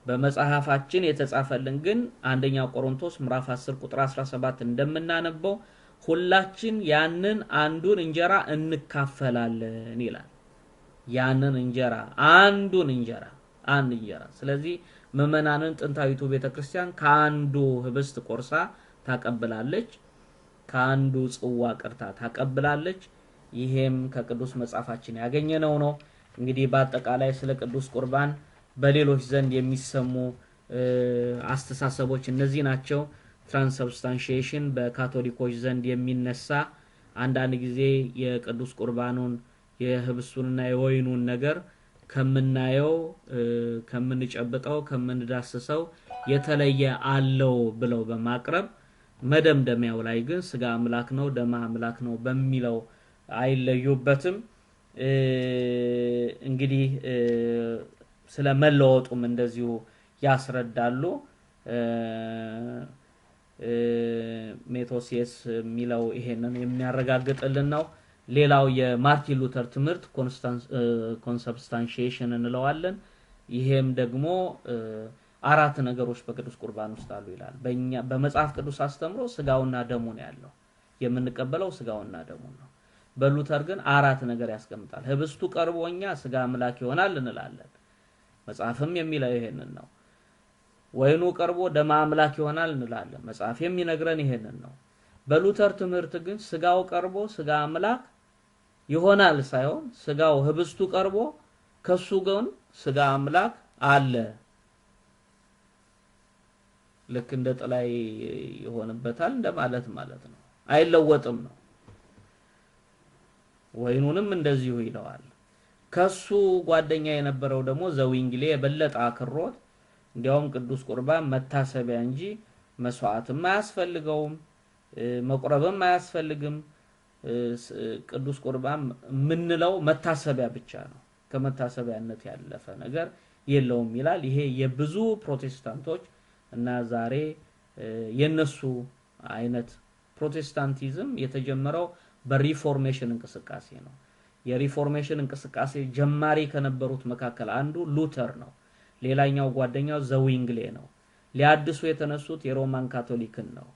በመጽሐፋችን የተጻፈልን ግን አንደኛ ቆሮንቶስ ምዕራፍ 10 ቁጥር 17 እንደምናነበው ሁላችን ያንን አንዱን እንጀራ እንካፈላለን ይላል። ያንን እንጀራ አንድ እንጀራ። ስለዚህ ምእመናንን ጥንታዊቱ ቤተክርስቲያን ከአንዱ ህብስት ቆርሳ ታቀብላለች፣ ከአንዱ ጽዋ ቀርታ ታቀብላለች። ይሄም ከቅዱስ መጽሐፋችን ያገኘነው ነው። እንግዲህ በአጠቃላይ ስለ ቅዱስ ቁርባን በሌሎች ዘንድ የሚሰሙ አስተሳሰቦች እነዚህ ናቸው። ትራንስሰብስታንሺዬሽን በካቶሊኮች ዘንድ የሚነሳ አንዳንድ ጊዜ የቅዱስ ቁርባኑን የህብስቱንና የወይኑን ነገር ከምናየው ከምንጨብጠው ከምንዳስሰው የተለየ አለው ብለው በማቅረብ መደምደሚያው ላይ ግን ስጋ አምላክ ነው ደም አምላክ ነው በሚለው አይለዩበትም። እንግዲህ ስለ መለወጡም እንደዚሁ ያስረዳሉ። ሜቶሲየስ ሚለው ይሄንን የሚያረጋግጥልን ነው። ሌላው የማርቲን ሉተር ትምህርት ኮንሰብስታንሺዬሽን እንለዋለን። ይሄም ደግሞ አራት ነገሮች በቅዱስ ቁርባን ውስጥ አሉ ይላል። በመጽሐፍ ቅዱስ አስተምሮ ስጋውና ደሙ ነው ያለው። የምንቀበለው ስጋውና ደሙ ነው። በሉተር ግን አራት ነገር ያስቀምጣል። ህብስቱ ቀርቦኛ ስጋ አምላክ ይሆናል እንላለን። መጽሐፍም የሚለው ይሄንን ነው። ወይኑ ቀርቦ ደም አምላክ ይሆናል እንላለን። መጽሐፍ የሚነግረን ይሄንን ነው። በሉተር ትምህርት ግን ስጋው ቀርቦ ስጋ አምላክ ይሆናል ሳይሆን ስጋው ህብስቱ ቀርቦ ከሱ ግን ስጋ አምላክ አለ። ልክ እንደ ጥላይ ይሆንበታል እንደማለት ማለት ነው። አይለወጥም ነው። ወይኑንም እንደዚሁ ይለዋል። ከሱ ጓደኛ የነበረው ደግሞ ዘዊንግሌ የበለጠ አክሮት እንዲያውም ቅዱስ ቁርባን መታሰቢያ እንጂ መስዋዕትም አያስፈልገውም፣ መቁረብም አያስፈልግም። ቅዱስ ቁርባን ምንለው መታሰቢያ ብቻ ነው፣ ከመታሰቢያነት ያለፈ ነገር የለውም ይላል። ይሄ የብዙ ፕሮቴስታንቶች እና ዛሬ የነሱ አይነት ፕሮቴስታንቲዝም የተጀመረው በሪፎርሜሽን እንቅስቃሴ ነው። የሪፎርሜሽን እንቅስቃሴ ጀማሪ ከነበሩት መካከል አንዱ ሉተር ነው። ሌላኛው ጓደኛው ዘዊንግሌ ነው። ሊያድሱ የተነሱት የሮማን ካቶሊክን ነው።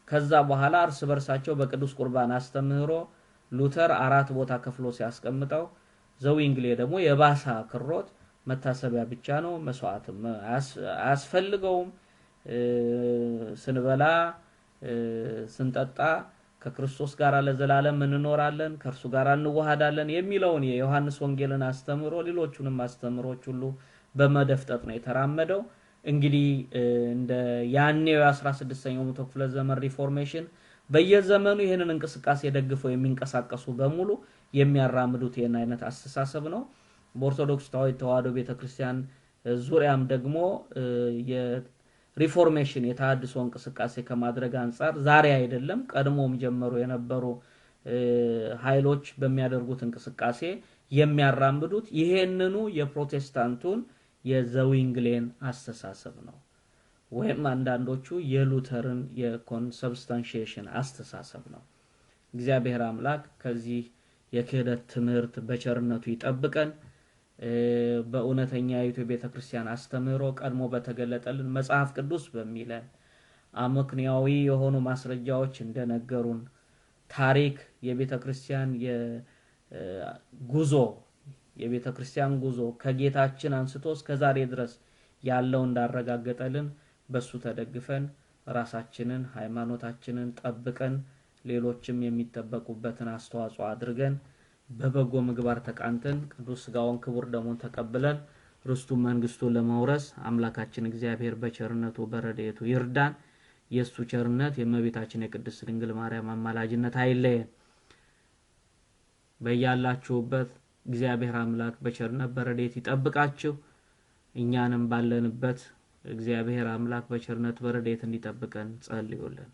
ከዛ በኋላ እርስ በርሳቸው በቅዱስ ቁርባን አስተምህሮ ሉተር አራት ቦታ ከፍሎ ሲያስቀምጠው ዘዊንግሌ ደግሞ የባሳ ክሮት መታሰቢያ ብቻ ነው፣ መስዋዕትም አያስፈልገውም፣ ስንበላ ስንጠጣ ከክርስቶስ ጋር ለዘላለም እንኖራለን፣ ከእርሱ ጋር እንዋሃዳለን የሚለውን የዮሐንስ ወንጌልን አስተምሮ ሌሎቹንም አስተምሮች ሁሉ በመደፍጠጥ ነው የተራመደው። እንግዲህ እንደ ያኔው የ16ኛው መቶ ክፍለ ዘመን ሪፎርሜሽን በየዘመኑ ይሄንን እንቅስቃሴ ደግፈው የሚንቀሳቀሱ በሙሉ የሚያራምዱት ይሄን አይነት አስተሳሰብ ነው። በኦርቶዶክስ ተዋሕዶ ቤተክርስቲያን ዙሪያም ደግሞ የሪፎርሜሽን የተሐድሶ እንቅስቃሴ ከማድረግ አንፃር ዛሬ አይደለም ቀድሞም ጀምሮ የነበሩ ኃይሎች በሚያደርጉት እንቅስቃሴ የሚያራምዱት ይሄንኑ የፕሮቴስታንቱን የዘዊንግሌን አስተሳሰብ ነው። ወይም አንዳንዶቹ የሉተርን የኮንሰብስታንሺዬሽን አስተሳሰብ ነው። እግዚአብሔር አምላክ ከዚህ የክህደት ትምህርት በቸርነቱ ይጠብቀን። በእውነተኛ የኢትዮጵያ ቤተክርስቲያን አስተምህሮ ቀድሞ በተገለጠልን መጽሐፍ ቅዱስ በሚለን አመክንያዊ የሆኑ ማስረጃዎች እንደነገሩን ታሪክ የቤተክርስቲያን የጉዞ የቤተ ክርስቲያን ጉዞ ከጌታችን አንስቶ እስከ ዛሬ ድረስ ያለው እንዳረጋገጠልን በሱ ተደግፈን ራሳችንን ሃይማኖታችንን ጠብቀን ሌሎችም የሚጠበቁበትን አስተዋጽኦ አድርገን በበጎ ምግባር ተቃንተን ቅዱስ ሥጋውን ክቡር ደሙን ተቀብለን ርስቱን መንግስቱን ለመውረስ አምላካችን እግዚአብሔር በቸርነቱ በረድኤቱ ይርዳን። የሱ ቸርነት የእመቤታችን የቅድስት ድንግል ማርያም አማላጅነት አይለየን። በያላችሁበት እግዚአብሔር አምላክ በቸርነት በረድኤት ይጠብቃችሁ። እኛንም ባለንበት እግዚአብሔር አምላክ በቸርነት በረድኤት እንዲጠብቀን ጸልዩልን።